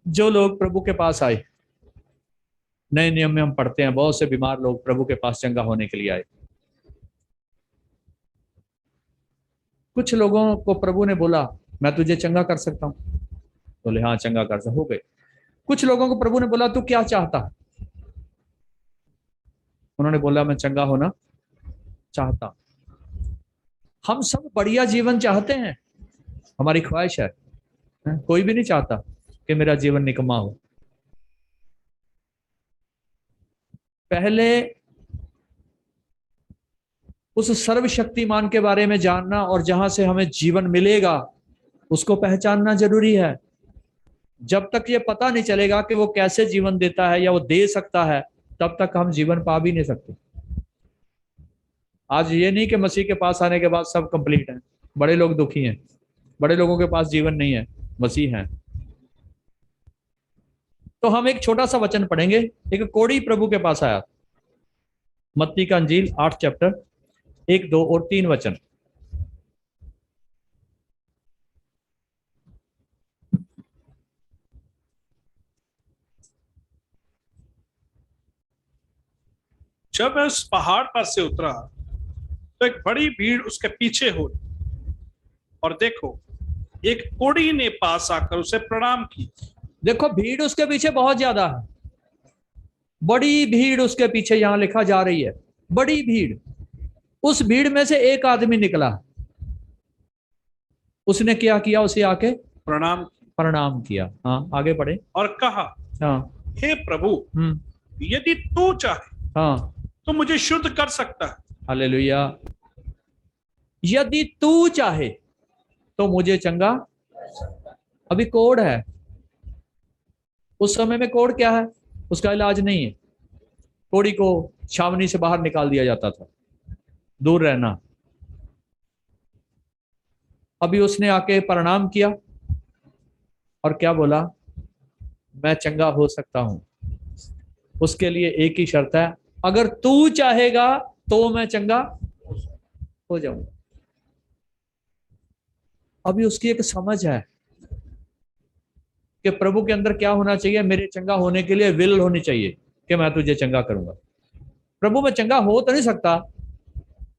जो लोग प्रभु के पास आए, नए नियम में हम पढ़ते हैं बहुत से बीमार लोग प्रभु के पास चंगा होने के लिए आए। कुछ लोगों को प्रभु ने बोला मैं तुझे चंगा कर सकता हूं, बोले हाँ चंगा कर सकता, हो गए। कुछ लोगों को प्रभु ने बोला तू क्या चाहता, उन्होंने बोला मैं चंगा होना चाहता। हम सब बढ़िया जीवन चाहते हैं, हमारी ख्वाहिश है। कोई भी नहीं चाहता कि मेरा जीवन निकम्मा हो। पहले उस सर्वशक्तिमान के बारे में जानना और जहां से हमें जीवन मिलेगा उसको पहचानना जरूरी है। जब तक ये पता नहीं चलेगा कि वो कैसे जीवन देता है या वो दे सकता है, तब तक हम जीवन पा भी नहीं सकते। आज ये नहीं कि मसीह के पास आने के बाद सब कंप्लीट है। बड़े लोग दुखी हैं, बड़े लोगों के पास जीवन नहीं है, मसीह है। तो हम एक छोटा सा वचन पढ़ेंगे। एक कोढ़ी प्रभु के पास आया, मत्ती का अंजील 8 चैप्टर 1, 2 और 3 वचन। जब वह उस पहाड़ पर से उतरा तो एक बड़ी भीड़ उसके पीछे हो, और देखो एक कोढ़ी ने पास आकर उसे प्रणाम की। देखो भीड़ उसके पीछे बहुत ज्यादा है, बड़ी भीड़ उसके पीछे, यहां लिखा जा रही है बड़ी भीड़। उस भीड़ में से एक आदमी निकला, उसने क्या किया? उसे आके प्रणाम किया। हाँ, आगे बढ़े। और कहा, हाँ। हे प्रभु, यदि तू चाहे हाँ, तो मुझे शुद्ध कर सकता है। हालेलुया। यदि तू चाहे तो मुझे चंगा। अभी कोड है, उस समय में कोड क्या है? उसका इलाज नहीं है। कोड़ी को छावनी से बाहर निकाल दिया जाता था, दूर रहना। अभी उसने आके प्रणाम किया और क्या बोला? मैं चंगा हो सकता हूं। उसके लिए एक ही शर्त है, अगर तू चाहेगा तो मैं चंगा हो जाऊंगा। अभी उसकी एक समझ है कि प्रभु के अंदर क्या होना चाहिए। मेरे चंगा होने के लिए विल होनी चाहिए कि मैं तुझे चंगा करूंगा। प्रभु मैं चंगा हो तो नहीं सकता,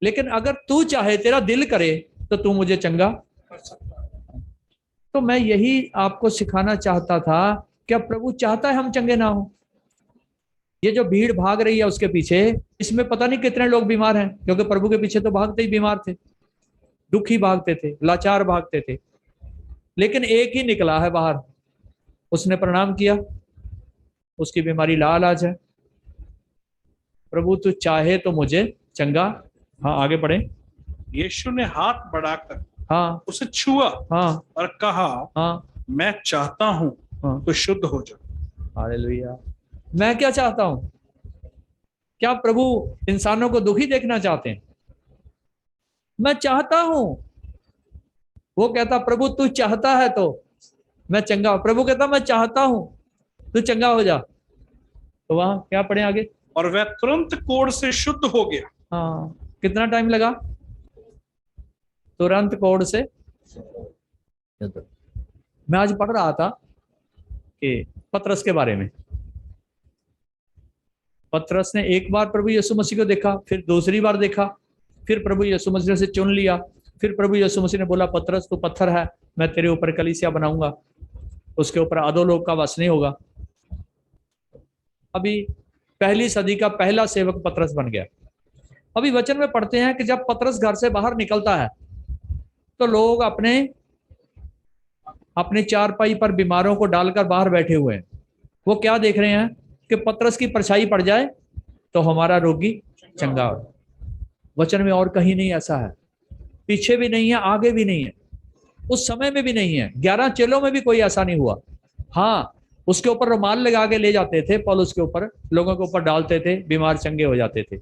लेकिन अगर तू चाहे, तेरा दिल करे, तो तू मुझे चंगा। तो मैं यही आपको सिखाना चाहता था, क्या प्रभु चाहता है हम चंगे ना हो? ये जो भीड़ भाग रही है उसके पीछे, इसमें पता नहीं कितने लोग बीमार हैं, क्योंकि प्रभु के पीछे तो भागते ही बीमार थे, दुखी भागते थे, लाचार भागते थे। लेकिन एक ही निकला है बाहर, उसने प्रणाम किया, उसकी बीमारी लाइलाज है। प्रभु तू चाहे तो मुझे चंगा। हाँ, आगे बढ़े। यीशु ने हाथ बढ़ाकर हाँ। उसे छुआ हाँ। और कहा, हाँ। मैं चाहता हूं हाँ, तो शुद्ध हो जा। हालेलुया। मैं क्या चाहता हूं? क्या प्रभु इंसानों को दुखी देखना चाहते हैं? मैं चाहता हूं। वो कहता, प्रभु तू चाहता है तो मैं चंगा। प्रभु कहता, मैं चाहता हूं तू चंगा हो जा। तो वहां क्या पढ़े आगे? और वह तुरंत कोढ़ से शुद्ध हो गया। हाँ, कितना टाइम लगा? तुरंत कोढ़ से। मैं आज पढ़ रहा था कि पतरस के बारे में। पतरस ने एक बार प्रभु यीशु मसीह को देखा, फिर दूसरी बार देखा, फिर प्रभु यीशु मसीह से चुन लिया। फिर प्रभु यीशु मसीह ने बोला, पतरस तू पत्थर है, मैं तेरे ऊपर कलीसिया बनाऊंगा, उसके ऊपर अधोलोक का वास नहीं होगा। अभी पहली सदी का पहला सेवक पतरस बन गया। अभी वचन में पढ़ते हैं कि जब पतरस घर से बाहर निकलता है तो लोग अपने अपने चारपाई पर बीमारों को डालकर बाहर बैठे हुए हैं। वो क्या देख रहे हैं कि पतरस की परछाई पड़ जाए तो हमारा रोगी चंगा हो। वचन में और कहीं नहीं ऐसा है, पीछे भी नहीं है, आगे भी नहीं है, उस समय में भी नहीं है। 11 चेलों में भी कोई ऐसा नहीं हुआ। हाँ, उसके ऊपर रुमाल लगा के ले जाते थे, पौलुस के ऊपर, लोगों के ऊपर डालते थे, बीमार चंगे हो जाते थे।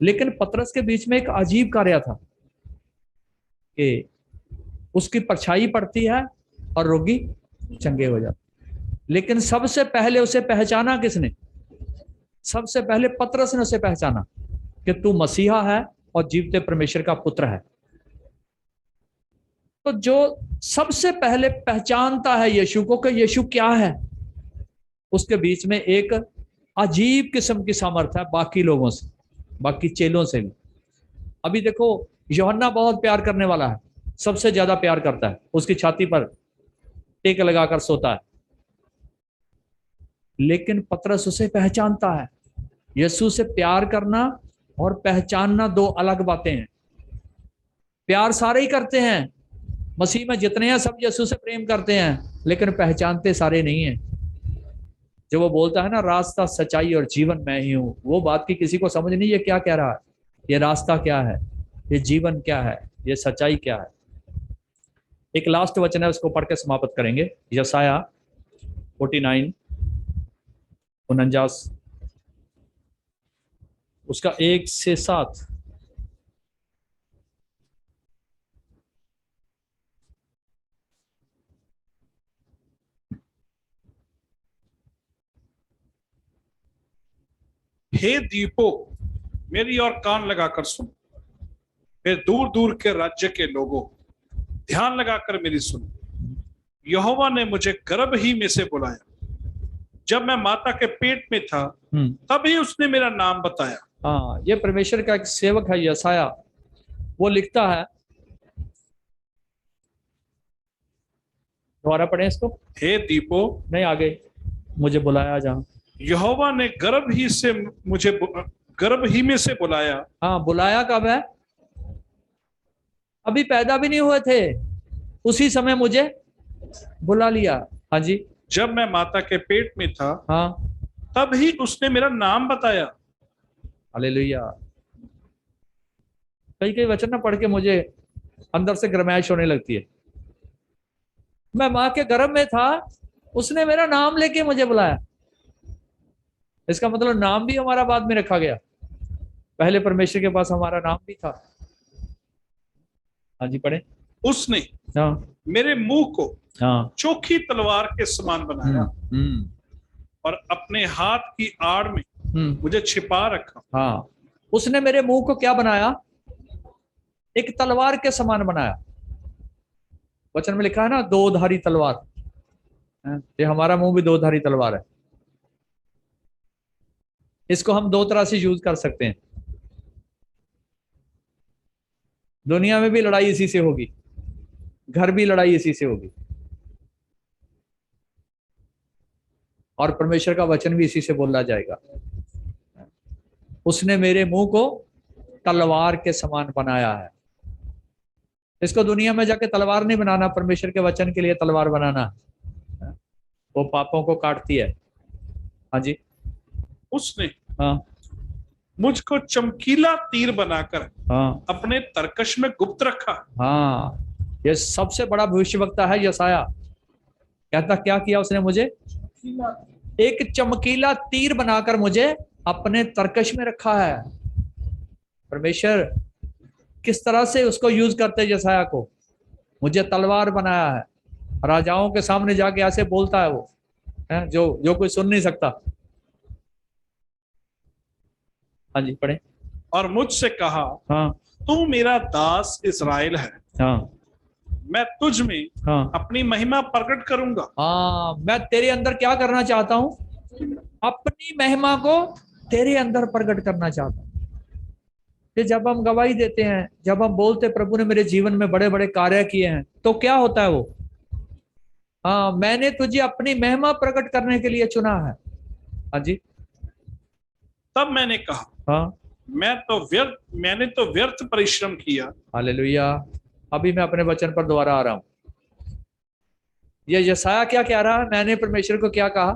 लेकिन पतरस के बीच में एक अजीब कार्य था कि उसकी परछाई पड़ती है और रोगी चंगे हो जाते। लेकिन सबसे पहले उसे पहचाना किसने? सबसे पहले पतरस ने उसे पहचाना कि तू मसीहा है और जीवते परमेश्वर का पुत्र है। तो जो सबसे पहले पहचानता है यीशु को कि यीशु क्या है, उसके बीच में एक अजीब किस्म की सामर्थ है बाकी लोगों से, बाकी चेलों से भी। अभी देखो, यूहन्ना बहुत प्यार करने वाला है, सबसे ज्यादा प्यार करता है, उसकी छाती पर टेक लगाकर सोता है। लेकिन पतरस उसे पहचानता है। यीशु से प्यार करना और पहचानना दो अलग बातें हैं। प्यार सारे ही करते हैं, मसीह में जितने हैं सब यीशु से प्रेम करते हैं, लेकिन पहचानते सारे नहीं हैं। जो वो बोलता है ना, रास्ता सच्चाई और जीवन मैं ही हूं, वो बात की किसी को समझ नहीं है क्या कह रहा है। ये रास्ता क्या है, ये जीवन क्या है, ये सच्चाई क्या है। एक लास्ट वचन है, उसको पढ़ के समाप्त करेंगे। यशाया 49 49 उसका 1 से 7। हे दीपो, मेरी ओर कान लगाकर सुन। हे दूर दूर के राज्य के लोगों, ध्यान लगाकर मेरी सुन। यहोवा ने मुझे गर्भ ही में से बुलाया, जब मैं माता के पेट में था तभी उसने मेरा नाम बताया। हाँ, ये परमेश्वर का एक सेवक है यशाया, वो लिखता है, दोबारा पढ़े इसको। हे दीपो, नहीं, आगे मुझे बुलाया जहां। यहोवा ने गर्भ ही में से बुलाया। हाँ, बुलाया कब है? अभी पैदा भी नहीं हुए थे, उसी समय मुझे बुला लिया। हाँ जी। जब मैं माता के पेट में था हाँ, तब ही उसने मेरा नाम बताया। हालेलुया। कई कई वचन ना पढ़ के मुझे अंदर से गर्माइश होने लगती है। मैं माँ के गर्भ में था, उसने मेरा नाम लेके मुझे बुलाया। इसका मतलब नाम भी हमारा बाद में रखा गया, पहले परमेश्वर के पास हमारा नाम भी था। हाँ जी, पढ़े। उसने हाँ मेरे मुंह को हाँ। चोखी तलवार के समान बनाया हम्म और अपने हाथ की आड़ में हम्म। मुझे छिपा रखा। हाँ, उसने मेरे मुंह को क्या बनाया? एक तलवार के समान बनाया। वचन में लिखा है ना, दो धारी तलवार। ये हमारा मुंह भी दो धारी तलवार है। इसको हम दो तरह से यूज कर सकते हैं। दुनिया में भी लड़ाई इसी से होगी, घर भी लड़ाई इसी से होगी, और परमेश्वर का वचन भी इसी से बोला जाएगा। उसने मेरे मुंह को तलवार के समान बनाया है। इसको दुनिया में जाके तलवार नहीं बनाना, परमेश्वर के वचन के लिए तलवार बनाना। वो पापों को काटती है। हाँ जी। उसने हाँ मुझको चमकीला तीर बनाकर हाँ अपने तरकश में गुप्त रखा। हाँ। ये सबसे बड़ा भविष्यवक्ता है यशाया। कहता क्या किया उसने? मुझे एक चमकीला तीर बनाकर मुझे अपने तरकश में रखा है। परमेश्वर किस तरह से उसको यूज करते यशाया को? मुझे तलवार बनाया है। राजाओं के सामने जाके ऐसे बोलता है वो, है जो जो कोई सुन नहीं सकता। हाँ जी, पढ़े। और मुझसे कहा, हाँ तू मेरा दास इस्राएल है, हाँ मैं तुझ में हाँ अपनी महिमा प्रकट करूंगा। हाँ। मैं तेरे अंदर क्या करना चाहता हूँ? अपनी महिमा को तेरे अंदर प्रकट करना चाहता हूँ। कि जब हम गवाही देते हैं, जब हम बोलते प्रभु ने मेरे जीवन में बड़े बड़े कार्य किए हैं, तो क्या होता है वो? हाँ, मैंने तुझे अपनी महिमा प्रकट करने के लिए चुना है। हाँ जी। तब मैंने कहा, हाँ, मैंने तो व्यर्थ परिश्रम किया। हालेलुया। अभी मैं अपने वचन पर दोबारा आ रहा हूँ। ये यशाया क्या कह रहा है? मैंने परमेश्वर को क्या कहा?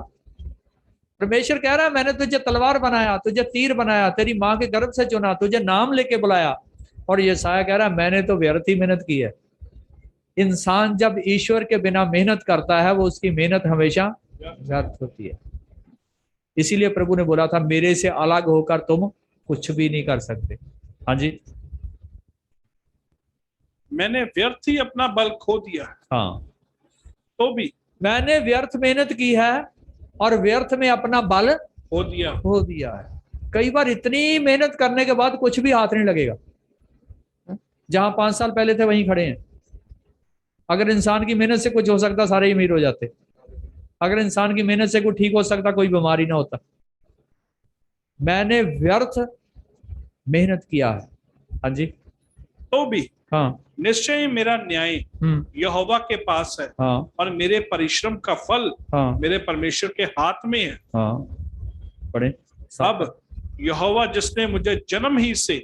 परमेश्वर कह रहा है मैंने तुझे तलवार बनाया, तुझे तीर बनाया, तेरी माँ के गर्भ से चुना, तुझे नाम लेके बुलाया। और यशाया कह रहा है मैंने तो व्यर्थ ही मेहनत की है। इंसान जब ईश्वर के बिना मेहनत करता है, वो उसकी मेहनत हमेशा व्यर्थ होती है। इसीलिए प्रभु ने बोला था मेरे से अलग होकर तुम कुछ भी नहीं कर सकते। हाँ जी। मैंने व्यर्थ ही अपना बल खो दिया है, हाँ, तो भी मैंने व्यर्थ मेहनत की है और व्यर्थ में अपना बल खो दिया है। कई बार इतनी मेहनत करने के बाद कुछ भी हाथ नहीं लगेगा। जहां 5 साल पहले थे वहीं खड़े हैं। अगर इंसान की मेहनत से कुछ हो सकता, सारे ही अमीर हो जाते। अगर इंसान की मेहनत से कुछ ठीक हो सकता, कोई बीमारी ना होता। मैंने व्यर्थ मेहनत किया है। हाँ जी। तो भी हाँ। निश्चय ही मेरा न्याय यहोवा के पास है, हाँ और मेरे परिश्रम का फल हाँ मेरे परमेश्वर के हाथ में है। हाँ, पढ़े। अब यहोवा जिसने मुझे जन्म ही से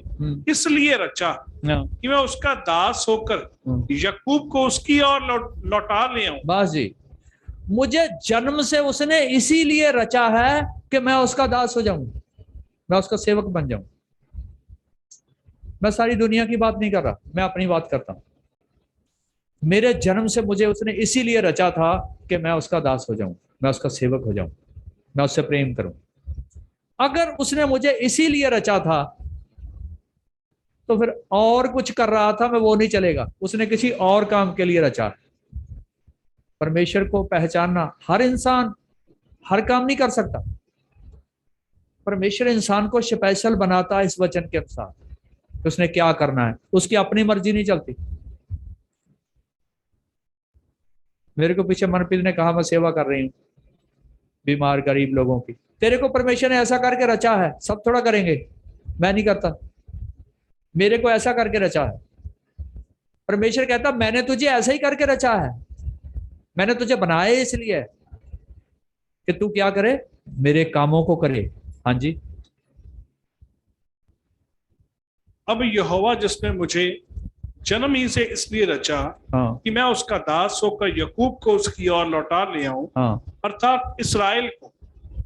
इसलिए रचा कि मैं उसका दास होकर याकूब को उसकी ओर लौटा ले आऊं। बस जी, मुझे जन्म से उसने इसीलिए रचा है कि मैं उसका दास हो जाऊं, मैं उसका सेवक बन जाऊं। मैं सारी दुनिया की बात नहीं कर रहा, मैं अपनी बात करता हूं। मेरे जन्म से मुझे उसने इसीलिए रचा था कि मैं उसका दास हो जाऊं, मैं उसका सेवक हो जाऊं, मैं उससे प्रेम करूं। अगर उसने मुझे इसीलिए रचा था, तो फिर और कुछ कर रहा था मैं, वो नहीं चलेगा। उसने किसी और काम के लिए रचा। परमेश्वर को पहचानना, हर इंसान हर काम नहीं कर सकता। परमेश्वर इंसान को स्पेशल बनाता है इस वचन के अनुसार। उसने क्या करना है, उसकी अपनी मर्जी नहीं चलती। मेरे को पीछे मनप्रीत ने कहा मैं सेवा कर रही हूँ बीमार गरीब लोगों की। तेरे को परमेश्वर ने ऐसा करके रचा है, सब थोड़ा करेंगे। मैं नहीं करता, मेरे को ऐसा करके रचा है। परमेश्वर कहता मैंने तुझे ऐसा ही करके रचा है, मैंने तुझे बनाया इसलिए कि तू क्या करे, मेरे कामों को करे। हाँ जी। अब यहोवा जिसने मुझे जन्म ही से इसलिए रचा हाँ कि मैं उसका दास होकर यकूब को उसकी ओर लौटा ले आऊं, हाँ अर्थात इसराइल को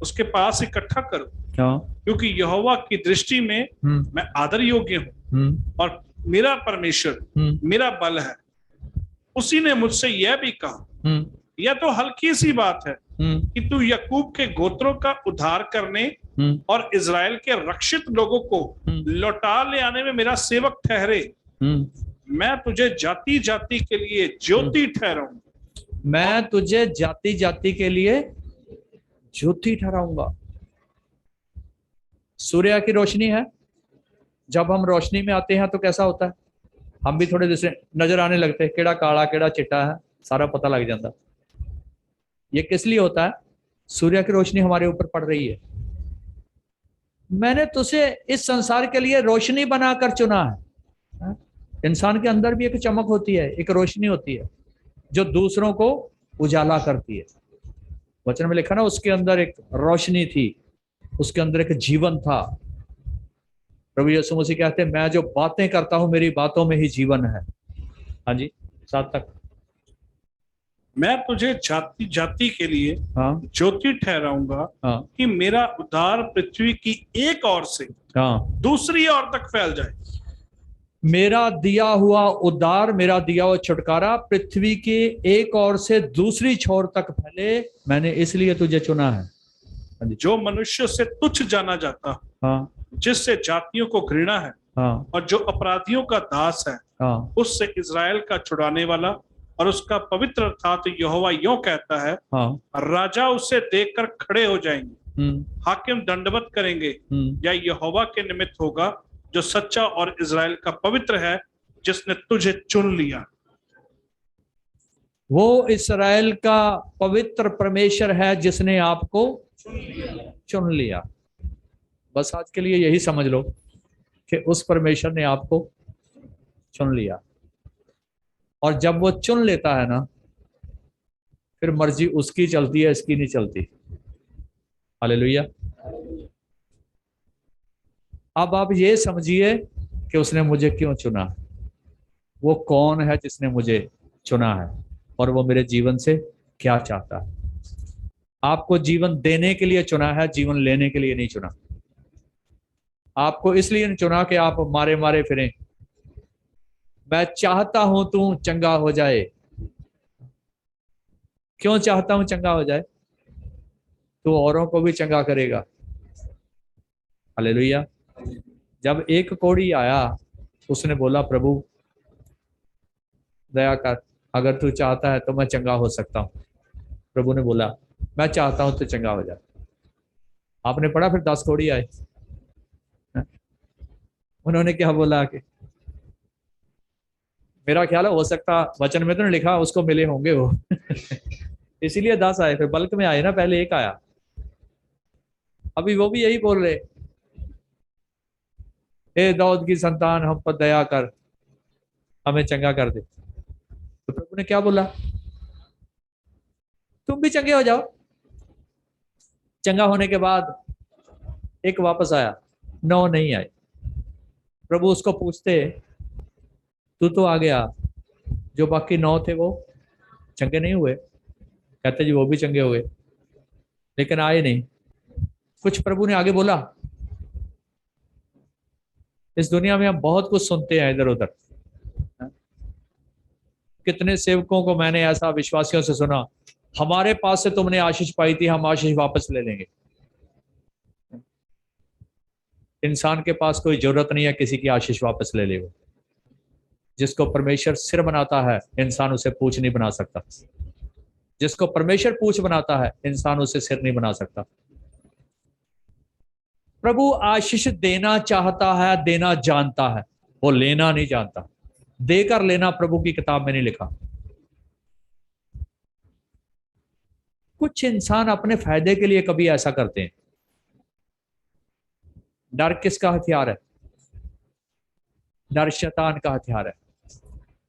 उसके पास इकट्ठा करूं, हाँ। क्योंकि यहोवा की दृष्टि में मैं आदर योग्य हूं और मेरा परमेश्वर मेरा बल है। उसी ने मुझसे यह भी कहा, यह तो हल्की सी बात है कि तू यकूब के गोत्रों का उद्धार करने और इज़राइल के रक्षित लोगों को लौटा ले आने में मेरा सेवक ठहरे। मैं तुझे जाति जाति के लिए ज्योति ठहराऊंगा। मैं तुझे जाति जाति के लिए ज्योति ठहराऊंगा। सूर्य की रोशनी है, जब हम रोशनी में आते हैं तो कैसा होता है, हम भी थोड़े दूसरे नजर आने लगते हैं, केड़ा काला केड़ा चिट्टा है सारा पता लग जाता। ये किस लिए होता है? सूर्य की रोशनी हमारे ऊपर पड़ रही है। मैंने तुझे इस संसार के लिए रोशनी बनाकर चुना है। इंसान के अंदर भी एक चमक होती है, एक रोशनी होती है जो दूसरों को उजाला करती है। वचन में लिखा ना, उसके अंदर एक रोशनी थी, उसके अंदर एक जीवन था। प्रभु यीशु मसीह कहते हैं, मैं जो बातें करता हूं मेरी बातों में ही जीवन है। हाँ जी, 7 तक। मैं तुझे जाति जाति के लिए हाँ ज्योति ठहराऊंगा, हाँ कि मेरा उद्धार पृथ्वी की एक ओर से हाँ। दूसरी ओर तक फैल जाए। मेरा दिया हुआ उद्धार, मेरा दिया हुआ छुटकारा पृथ्वी के एक ओर से दूसरी छोर तक फैले, मैंने इसलिए तुझे चुना है। जो मनुष्य से तुच्छ जाना जाता, हाँ जिससे जातियों को घृणा है, हाँ और जो अपराधियों का दास है, हाँ उससे इज़राइल का छुड़ाने वाला और उसका पवित्र अर्थात यहोवा यों कहता है, हाँ। राजा उसे देखकर खड़े हो जाएंगे, हाकिम दंडवत करेंगे, या यहोवा के निमित्त होगा जो सच्चा और इज़राइल का पवित्र है, जिसने तुझे चुन लिया। वो इस्राएल का पवित्र परमेश्वर है जिसने आपको चुन लिया। बस आज के लिए यही समझ लो कि उस परमेश्वर ने आपको चुन लिया, और जब वो चुन लेता है ना, फिर मर्जी उसकी चलती है, इसकी नहीं चलती। हालेलुया। अब आप ये समझिए कि उसने मुझे क्यों चुना, वो कौन है जिसने मुझे चुना है, और वो मेरे जीवन से क्या चाहता है। आपको जीवन देने के लिए चुना है, जीवन लेने के लिए नहीं चुना। आपको इसलिए नहीं चुना कि आप मारे मारे फिरें। मैं चाहता हूं तू चंगा हो जाए। क्यों चाहता हूं चंगा हो जाए? तू औरों को भी चंगा करेगा। हालेलुया। जब एक कोढ़ी आया, उसने बोला, प्रभु दया कर, अगर तू चाहता है तो मैं चंगा हो सकता हूं। प्रभु ने बोला, मैं चाहता हूं तो चंगा हो जाए। आपने पढ़ा फिर 10 कोढ़ी आए, उन्होंने क्या बोला कि मेरा ख्याल है हो सकता, वचन में तो नहीं लिखा उसको मिले होंगे वो इसीलिए 10 आए, फिर बल्क में आए ना, पहले एक आया। अभी वो भी यही बोल रहे, हे दाऊद की संतान, हम पर दया कर, हमें चंगा कर दे। तो प्रभु ने क्या बोला? तुम भी चंगे हो जाओ। चंगा होने के बाद एक वापस आया, 9 नहीं आए। प्रभु उसको पूछते, तू तो आ गया, जो बाकी 9 थे वो चंगे नहीं हुए? कहते जी वो भी चंगे हुए, लेकिन आए नहीं। कुछ प्रभु ने आगे बोला। इस दुनिया में हम बहुत कुछ सुनते हैं इधर उधर। कितने सेवकों को मैंने ऐसा विश्वासियों से सुना, हमारे पास से तुमने आशीष पाई थी, हम आशीष वापस ले लेंगे। इंसान के पास कोई जरूरत नहीं है किसी की आशीष वापस ले ले। जिसको परमेश्वर सिर बनाता है, इंसान उसे पूछ नहीं बना सकता। जिसको परमेश्वर पूछ बनाता है, इंसान उसे सिर नहीं बना सकता। प्रभु आशीष देना चाहता है, देना जानता है, वो लेना नहीं जानता। देकर लेना प्रभु की किताब में नहीं लिखा। कुछ इंसान अपने फायदे के लिए कभी ऐसा करते हैं। डर किसका हथियार है? डर शैतान का हथियार है।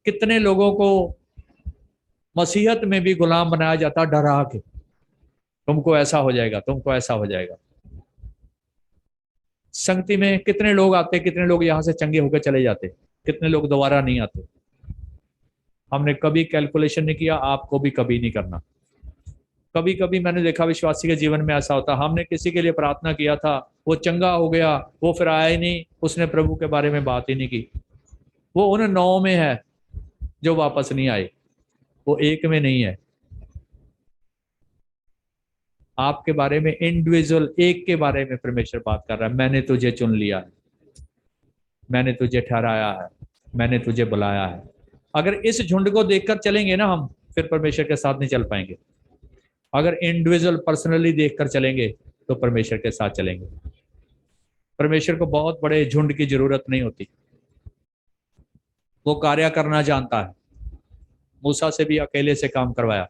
कितने लोगों को मसीहत में भी गुलाम बनाया जाता, डरा के, तुमको ऐसा हो जाएगा, तुमको ऐसा हो जाएगा। संगति में कितने लोग आते, कितने लोग यहां से चंगे होकर चले जाते, कितने लोग दोबारा नहीं आते। हमने कभी कैलकुलेशन नहीं किया, आपको भी कभी नहीं करना। कभी कभी मैंने देखा विश्वासी के जीवन में ऐसा होता, हमने किसी के लिए प्रार्थना किया था, वो चंगा हो गया, वो फिर आया ही नहीं, उसने प्रभु के बारे में बात ही नहीं की। वो उन 9 में है जो वापस नहीं आए, वो एक में नहीं है। आपके बारे में इंडिविजुअल एक के बारे में परमेश्वर बात कर रहा है, मैंने तुझे चुन लिया है, मैंने तुझे ठहराया है, मैंने तुझे बुलाया है। अगर इस झुंड को देखकर चलेंगे ना हम, फिर परमेश्वर के साथ नहीं चल पाएंगे। अगर इंडिविजुअल पर्सनली देखकर चलेंगे तो परमेश्वर के साथ चलेंगे। परमेश्वर को बहुत बड़े झुंड की जरूरत नहीं होती, वो कार्य करना जानता है। मूसा से भी अकेले से काम करवाया,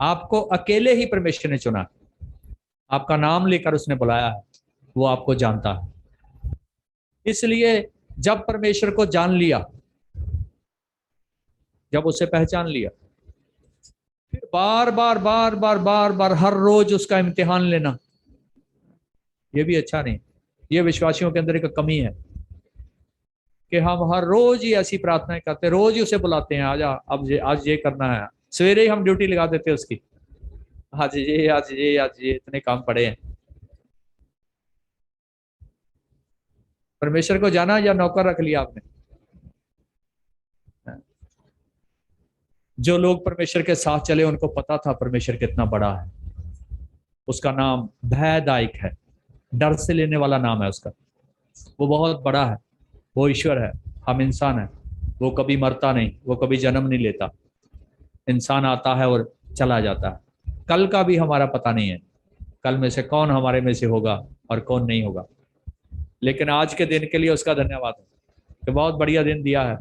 आपको अकेले ही परमेश्वर ने चुना, आपका नाम लेकर उसने बुलाया है, वो आपको जानता है। इसलिए जब परमेश्वर को जान लिया, जब उसे पहचान लिया, फिर बार बार बार बार बार बार हर रोज उसका इम्तिहान लेना, ये भी अच्छा नहीं। ये विश्वासियों के अंदर एक कमी है कि हम हर रोज ही ऐसी प्रार्थनाएं करते, रोज ही उसे बुलाते हैं, आजा अब आज ये करना है। सवेरे ही हम ड्यूटी लगा देते हैं उसकी, आज ये आज ये आज ये, इतने काम पड़े हैं। परमेश्वर को जाना या नौकर रख लिया आपने? जो लोग परमेश्वर के साथ चले उनको पता था परमेश्वर कितना बड़ा है। उसका नाम भयदायक है, डर से लेने वाला नाम है उसका। वो बहुत बड़ा है, वो ईश्वर है, हम इंसान हैं। वो कभी मरता नहीं, वो कभी जन्म नहीं लेता। इंसान आता है और चला जाता है, कल का भी हमारा पता नहीं है, कल में से कौन हमारे में से होगा और कौन नहीं होगा। लेकिन आज के दिन के लिए उसका धन्यवाद है कि बहुत बढ़िया दिन दिया है।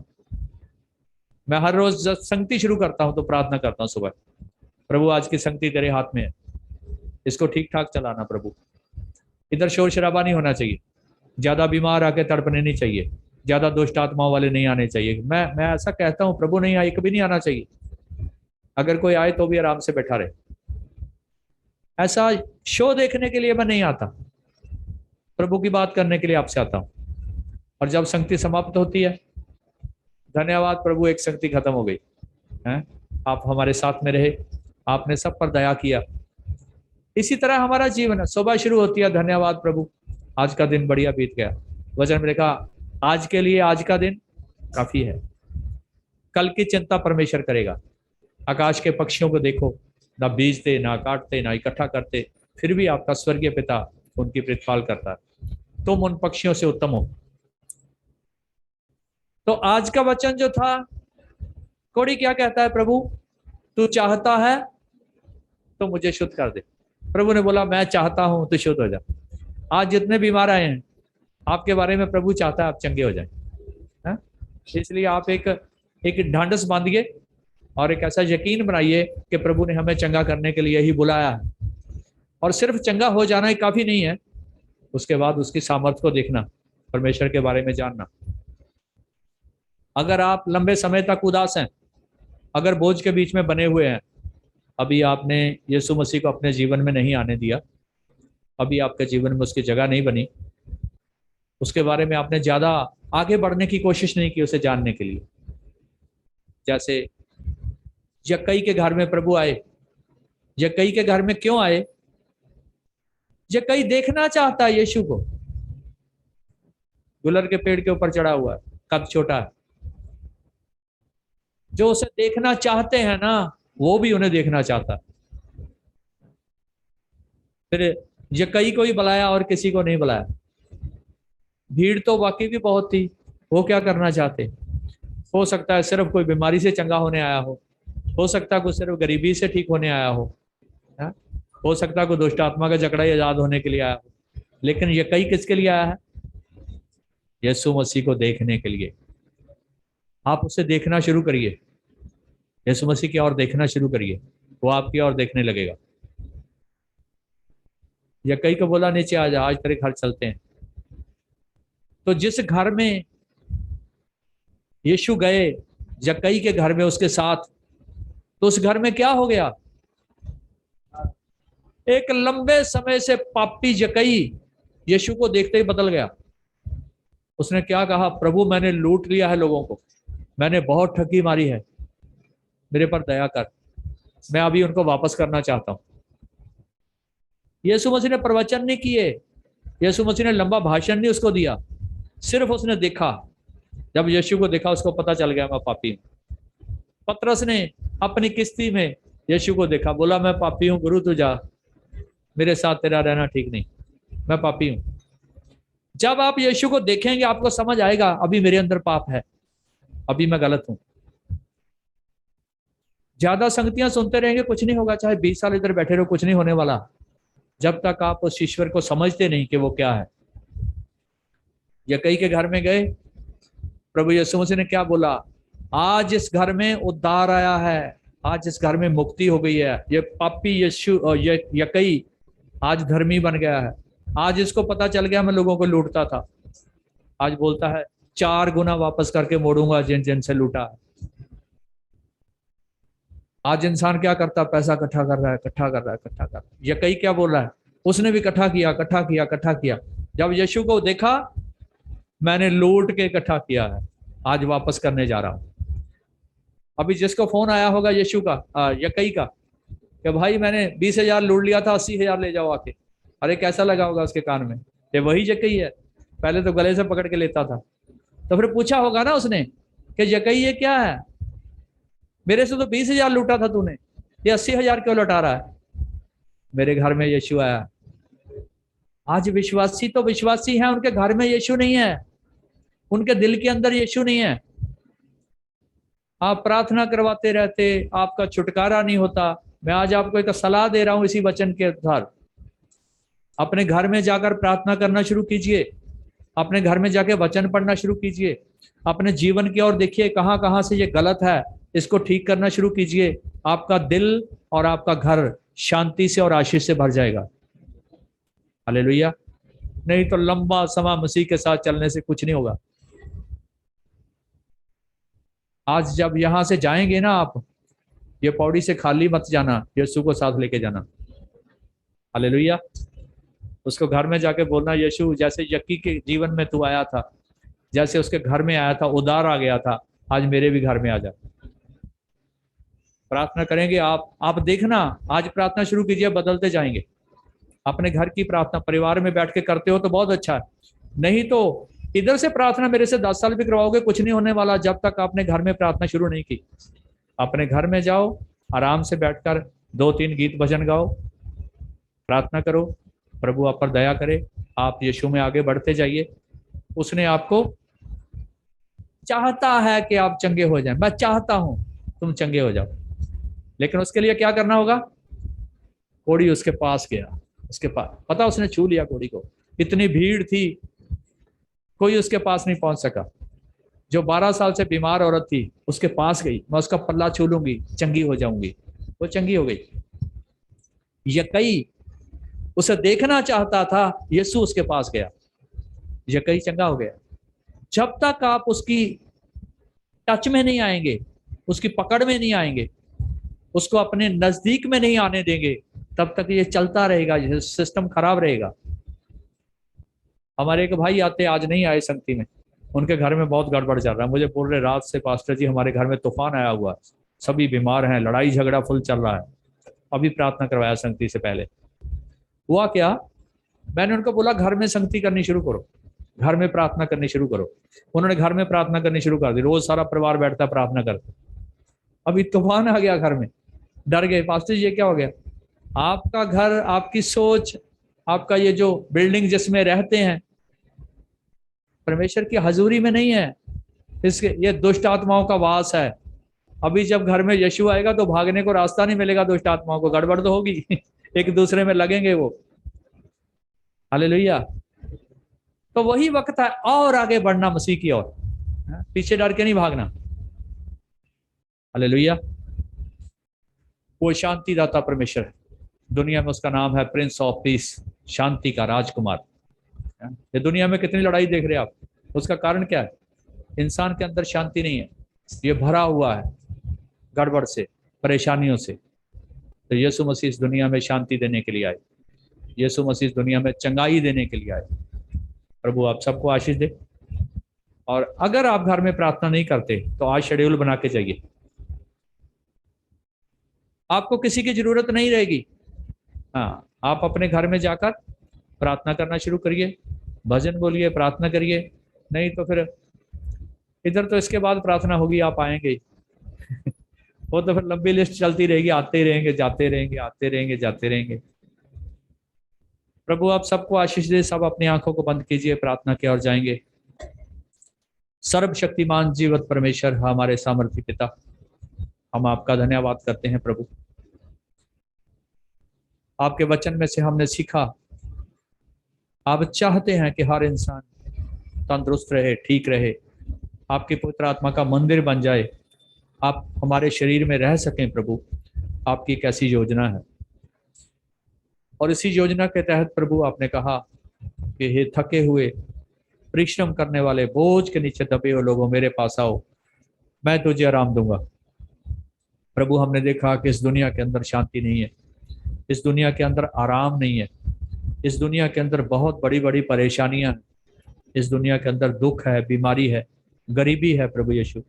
मैं हर रोज जब संगति शुरू करता हूं तो प्रार्थना करता हूं सुबह, प्रभु आज की संगति तेरे हाथ में है, इसको ठीक ठाक चलाना प्रभु। इधर शोर शराबा नहीं होना चाहिए, ज्यादा बीमार आके तड़पने नहीं चाहिए, ज्यादा दुष्ट आत्माओं वाले नहीं आने चाहिए। मैं ऐसा कहता हूं, प्रभु नहीं आए कभी नहीं आना चाहिए। अगर कोई आए तो भी आराम से बैठा रहे। ऐसा शो देखने के लिए मैं नहीं आता, प्रभु की बात करने के लिए आपसे आता हूं। और जब संगति समाप्त होती है, धन्यवाद प्रभु, एक संगति खत्म हो गई है, आप हमारे साथ में रहे, आपने सब पर दया किया। इसी तरह हमारा जीवन है, सुबह शुरू होती है, धन्यवाद प्रभु आज का दिन बढ़िया बीत गया। वचन में लिखा आज के लिए आज का दिन काफी है, कल की चिंता परमेश्वर करेगा। आकाश के पक्षियों को देखो, ना बीजते ना काटते ना इकट्ठा करते, फिर भी आपका स्वर्गीय पिता उनकी प्रतिपाल करता है, तुम उन पक्षियों से उत्तम हो। तो आज का वचन जो था, कोड़ी क्या कहता है, प्रभु तू चाहता है तो मुझे शुद्ध कर दे। प्रभु ने बोला मैं चाहता हूं तो शुद्ध हो जा। आज जितने बीमार आए हैं, आपके बारे में प्रभु चाहता है आप चंगे हो जाए। इसलिए आप एक ढांढस बांधिए और एक ऐसा यकीन बनाइए कि प्रभु ने हमें चंगा करने के लिए ही बुलाया है। और सिर्फ चंगा हो जाना ही काफी नहीं है, उसके बाद उसकी सामर्थ्य को देखना, परमेश्वर के बारे में जानना। अगर आप लंबे समय तक उदास हैं, अगर बोझ के बीच में बने हुए हैं, अभी आपने यीशु मसीह को अपने जीवन में नहीं आने दिया, अभी आपके जीवन में उसकी जगह नहीं बनी, उसके बारे में आपने ज्यादा आगे बढ़ने की कोशिश नहीं की उसे जानने के लिए। जैसे जक्कई के घर में प्रभु आए। जक्कई के घर में क्यों आए? जक्कई देखना चाहता है यीशु को। गुलर के पेड़ के ऊपर चढ़ा हुआ है, कद छोटा है। जो उसे देखना चाहते हैं ना, वो भी उन्हें देखना चाहता है। फिर जक्कई को ही बुलाया और किसी को नहीं बुलाया। भीड़ तो वाकई भी बहुत थी, वो क्या करना चाहते? हो सकता है सिर्फ कोई बीमारी से चंगा होने आया हो सकता है कोई सिर्फ गरीबी से ठीक होने आया हो सकता है कोई दुष्ट आत्मा का जकड़ा आजाद होने के लिए आया हो। लेकिन ये कई किसके लिए आया है? यीशु मसीह को देखने के लिए। आप उसे देखना शुरू करिए, यीशु मसीह की ओर देखना शुरू करिए, वो आपकी ओर देखने लगेगा। या कई को बोला नीचे आ जा, आज तेरे घर चलते हैं। तो जिस घर में यीशु गए, जक्कई के घर में उसके साथ, तो उस घर में क्या हो गया? एक लंबे समय से पापी जक्कई यीशु को देखते ही बदल गया। उसने क्या कहा? प्रभु मैंने लूट लिया है लोगों को, मैंने बहुत ठगी मारी है, मेरे पर दया कर, मैं अभी उनको वापस करना चाहता हूँ। यीशु मसीह ने प्रवचन नहीं किए, यीशु मसीह ने लंबा भाषण नहीं उसको दिया, सिर्फ उसने देखा। जब यीशु को देखा उसको पता चल गया मैं पापी हूँ। पतरस ने अपनी किस्ती में यीशु को देखा, बोला मैं पापी हूँ गुरु, तू जा, मेरे साथ तेरा रहना ठीक नहीं, मैं पापी हूँ। जब आप यीशु को देखेंगे आपको समझ आएगा अभी मेरे अंदर पाप है, अभी मैं गलत हूं। ज्यादा संगतियां सुनते रहेंगे कुछ नहीं होगा, चाहे 20 साल इधर बैठे रहो, कुछ नहीं होने वाला, जब तक आप उस ईश्वर को समझते नहीं कि वो क्या है। यकई के घर में गए, प्रभु यीशु मसीह ने क्या बोला, आज इस घर में उद्धार आया है, आज इस घर में मुक्ति हो गई है। ये पापी यकई आज धर्मी बन गया है। आज इसको पता चल गया मैं लोगों को लूटता था, आज बोलता है 4 गुना वापस करके मोड़ूंगा जिन जिन से लूटा है। आज इंसान क्या करता, पैसा इकट्ठा कर रहा है, इकट्ठा कर रहा है, इकट्ठा कर रहा है। यकई क्या बोल रहा है, उसने भी इकट्ठा किया, इकट्ठा किया, इकट्ठा किया। जब यीशु को देखा, मैंने लूट के इकट्ठा किया है, आज वापस करने जा रहा हूं। अभी जिसको फोन आया होगा यीशु का, यकई का, कि भाई मैंने 20,000 लूट लिया था, 80,000 ले जाओ आके। अरे कैसा लगा होगा उसके कान में, ये वही यकई है, पहले तो गले से पकड़ के लेता था। तो फिर पूछा होगा ना उसने कि यकई ये क्या है, मेरे से तो 20,000 लूटा था तूने, ये 80,000 क्यों लौटा रहा है। मेरे घर में यीशु आया। आज विश्वासी तो विश्वासी हैं, उनके घर में यीशु नहीं है, उनके दिल के अंदर यीशु नहीं है। आप प्रार्थना करवाते रहते, आपका छुटकारा नहीं होता। मैं आज आपको एक सलाह दे रहा हूं इसी वचन के अनुसार, अपने घर में जाकर प्रार्थना करना शुरू कीजिए, अपने घर में जाके वचन पढ़ना शुरू कीजिए, अपने जीवन की ओर देखिए कहां कहां से ये गलत है, इसको ठीक करना शुरू कीजिए। आपका दिल और आपका घर शांति से और आशीष से भर जाएगा। हालेलुया। नहीं तो लंबा समय मसीह के साथ चलने से कुछ नहीं होगा। आज जब यहां से जाएंगे ना आप, ये पौड़ी से खाली मत जाना, यीशु को साथ लेके जाना। हालेलुया। उसको घर में जाके बोलना, यीशु जैसे यक्की के जीवन में तू आया था, जैसे उसके घर में आया था, उदार आ गया था, आज मेरे भी घर में आ जा। प्रार्थना करेंगे आप देखना, आज प्रार्थना शुरू कीजिए, बदलते जाएंगे। अपने घर की प्रार्थना परिवार में बैठ के करते हो तो बहुत अच्छा है, नहीं तो इधर से प्रार्थना मेरे से 10 साल भी करवाओगे, कुछ नहीं होने वाला जब तक आपने घर में प्रार्थना शुरू नहीं की। अपने घर में जाओ, आराम से बैठकर 2-3 गीत भजन गाओ, प्रार्थना करो, प्रभु आप पर दया करे, आप यीशु में आगे बढ़ते जाइए। उसने आपको चाहता है कि आप चंगे हो जाएं, मैं चाहता हूं तुम चंगे हो जाओ, लेकिन उसके लिए क्या करना होगा। कोड़ी उसके पास गया, उसके पास, पता उसने छू लिया कोड़ी को, इतनी भीड़ थी कोई उसके पास नहीं पहुंच सका। जो 12 साल से बीमार औरत थी उसके पास गई, मैं उसका पल्ला छू लूंगी, चंगी हो जाऊंगी, वो चंगी हो गई। यकई उसे देखना चाहता था, यीशु उसके पास गया, यकई चंगा हो गया। जब तक आप उसकी टच में नहीं आएंगे, उसकी पकड़ में नहीं आएंगे, उसको अपने नजदीक में नहीं आने देंगे, तब तक ये चलता रहेगा, ये सिस्टम खराब रहेगा। हमारे एक भाई आते, आज नहीं आए संगति में, उनके घर में बहुत गड़बड़ चल रहा है। मुझे बोल रहे रात से, पास्टर जी हमारे घर में तूफान आया हुआ है, सभी बीमार हैं, लड़ाई झगड़ा फुल चल रहा है। अभी प्रार्थना करवाया संगति से पहले। हुआ क्या, मैंने उनको बोला घर में संगति करनी शुरू करो, घर में प्रार्थना करनी शुरू करो। उन्होंने घर में प्रार्थना करनी शुरू कर दी, रोज सारा परिवार बैठता प्रार्थना करता। अभी तूफान आ गया घर में, डर गए, पास्टर जी ये क्या हो गया। आपका घर, आपकी सोच, आपका ये जो बिल्डिंग जिसमें रहते हैं, परमेश्वर की हजूरी में नहीं है, इसके ये दुष्ट आत्माओं का वास है। अभी जब घर में यीशु आएगा तो भागने को रास्ता नहीं मिलेगा दुष्ट आत्माओं को, गड़बड़ तो होगी एक दूसरे में लगेंगे वो। हालेलुया। तो वही वक्त है और आगे बढ़ना मसीह की ओर, पीछे डर के नहीं भागना। हालेलुया। वो शांति दाता परमेश्वर है, दुनिया में उसका नाम है प्रिंस ऑफ पीस, शांति का राजकुमार। ये दुनिया में कितनी लड़ाई देख रहे हैं आप, उसका कारण क्या है, इंसान के अंदर शांति नहीं है, ये भरा हुआ है गड़बड़ से, परेशानियों से। तो यीशु मसीह इस दुनिया में शांति देने के लिए आए, यीशु मसीह इस दुनिया में चंगाई देने के लिए आए। प्रभु आप सबको आशीष दे। और अगर आप घर में प्रार्थना नहीं करते तो आज शेड्यूल बना के जाइए, आपको किसी की जरूरत नहीं रहेगी। हाँ, आप अपने घर में जाकर प्रार्थना करना शुरू करिए, भजन बोलिए, प्रार्थना करिए। नहीं तो फिर इधर तो इसके बाद प्रार्थना होगी, आप आएंगे ही। वो तो फिर लंबी लिस्ट चलती रहेगी, आते ही रहेंगे, जाते रहेंगे, आते रहेंगे, जाते रहेंगे। प्रभु आप सबको आशीष दे। सब अपनी आंखों को बंद कीजिए, प्रार्थना की ओर जाएंगे। सर्वशक्तिमान जीवत परमेश्वर, हमारे सामर्थ्य पिता, हम आपका धन्यवाद करते हैं प्रभु। आपके वचन में से हमने सीखा, आप चाहते हैं कि हर इंसान तंदुरुस्त रहे, ठीक रहे, आपकी पवित्र आत्मा का मंदिर बन जाए, आप हमारे शरीर में रह सकें प्रभु। आपकी एक ऐसी योजना है, और इसी योजना के तहत प्रभु आपने कहा कि हे थके हुए, परिश्रम करने वाले, बोझ के नीचे दबे हुए लोगों, मेरे पास आओ, मैं तुझे आराम दूंगा। प्रभु हमने देखा कि इस दुनिया के अंदर शांति नहीं है, इस दुनिया के अंदर आराम नहीं है, इस दुनिया के अंदर बहुत बड़ी बड़ी परेशानियां हैं, इस दुनिया के अंदर दुख है, बीमारी है, गरीबी है प्रभु यीशु।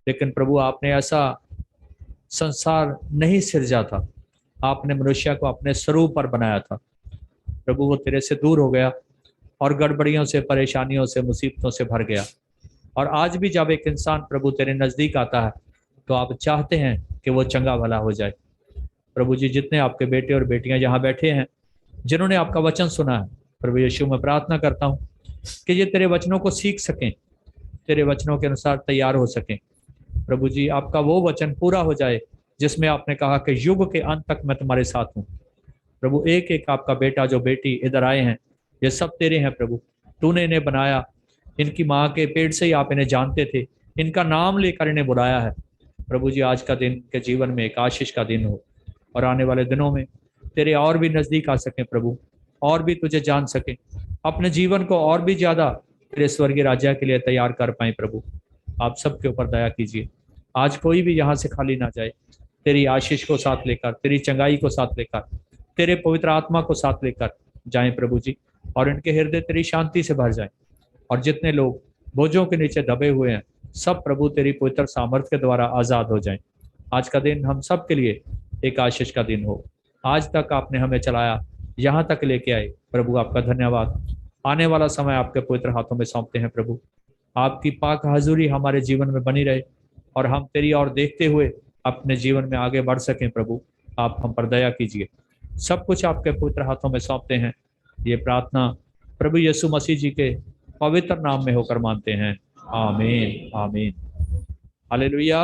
लेकिन प्रभु आपने ऐसा संसार नहीं सिरजा था, आपने मनुष्य को अपने स्वरूप पर बनाया था। प्रभु वो तेरे से दूर हो गया और गड़बड़ियों से, परेशानियों से, मुसीबतों से भर गया। और आज भी जब एक इंसान प्रभु तेरे नजदीक आता है तो आप चाहते हैं कि वो चंगा भला हो जाए। प्रभु जी, जितने आपके बेटे और बेटियां यहाँ बैठे हैं, जिन्होंने आपका वचन सुना है, प्रभु यीशु मैं प्रार्थना करता हूँ कि ये तेरे वचनों को सीख सकें, तेरे वचनों के अनुसार तैयार हो सकें। प्रभु जी, आपका वो वचन पूरा हो जाए जिसमें आपने कहा कि युग के अंत तक मैं तुम्हारे साथ हूँ। प्रभु एक एक आपका बेटा जो बेटी इधर आए हैं, ये सब तेरे हैं प्रभु। तूने इन्हें बनाया, इनकी माँ के पेट से ही आप इन्हें जानते थे, इनका नाम लेकर इन्हें बुलाया है। प्रभु जी, आज का दिन के जीवन में एक आशीष का दिन हो, और आने वाले दिनों में तेरे और भी नजदीक आ सकें प्रभु, और भी तुझे जान सकें, अपने जीवन को और भी ज्यादा तेरे स्वर्गीय राज्य के लिए तैयार कर पाए। प्रभु आप सबके ऊपर दया कीजिए। आज कोई भी यहाँ से खाली ना जाए, तेरी आशीष को साथ लेकर, तेरी चंगाई को साथ लेकर, तेरे पवित्र आत्मा को साथ लेकर जाएं प्रभु जी, और इनके हृदय तेरी शांति से भर जाएं। और जितने लोग बोझों के नीचे दबे हुए हैं, सब प्रभु तेरी पवित्र सामर्थ्य के द्वारा आजाद हो जाएं। आज का दिन हम सब के लिए एक आशीष का दिन हो। आज तक आपने हमें चलाया, यहाँ तक लेके आए प्रभु, आपका धन्यवाद। आने वाला समय आपके पवित्र हाथों में सौंपते हैं प्रभु। आपकी पाक हाजुरी हमारे जीवन में बनी रहे, और हम तेरी ओर देखते हुए अपने जीवन में आगे बढ़ सकें। प्रभु आप हम पर दया कीजिए। सब कुछ आपके पवित्र हाथों में सौंपते हैं। ये प्रार्थना प्रभु यीशु मसीह जी के पवित्र नाम में होकर मानते हैं। आमीन, आमीन, हालेलुया।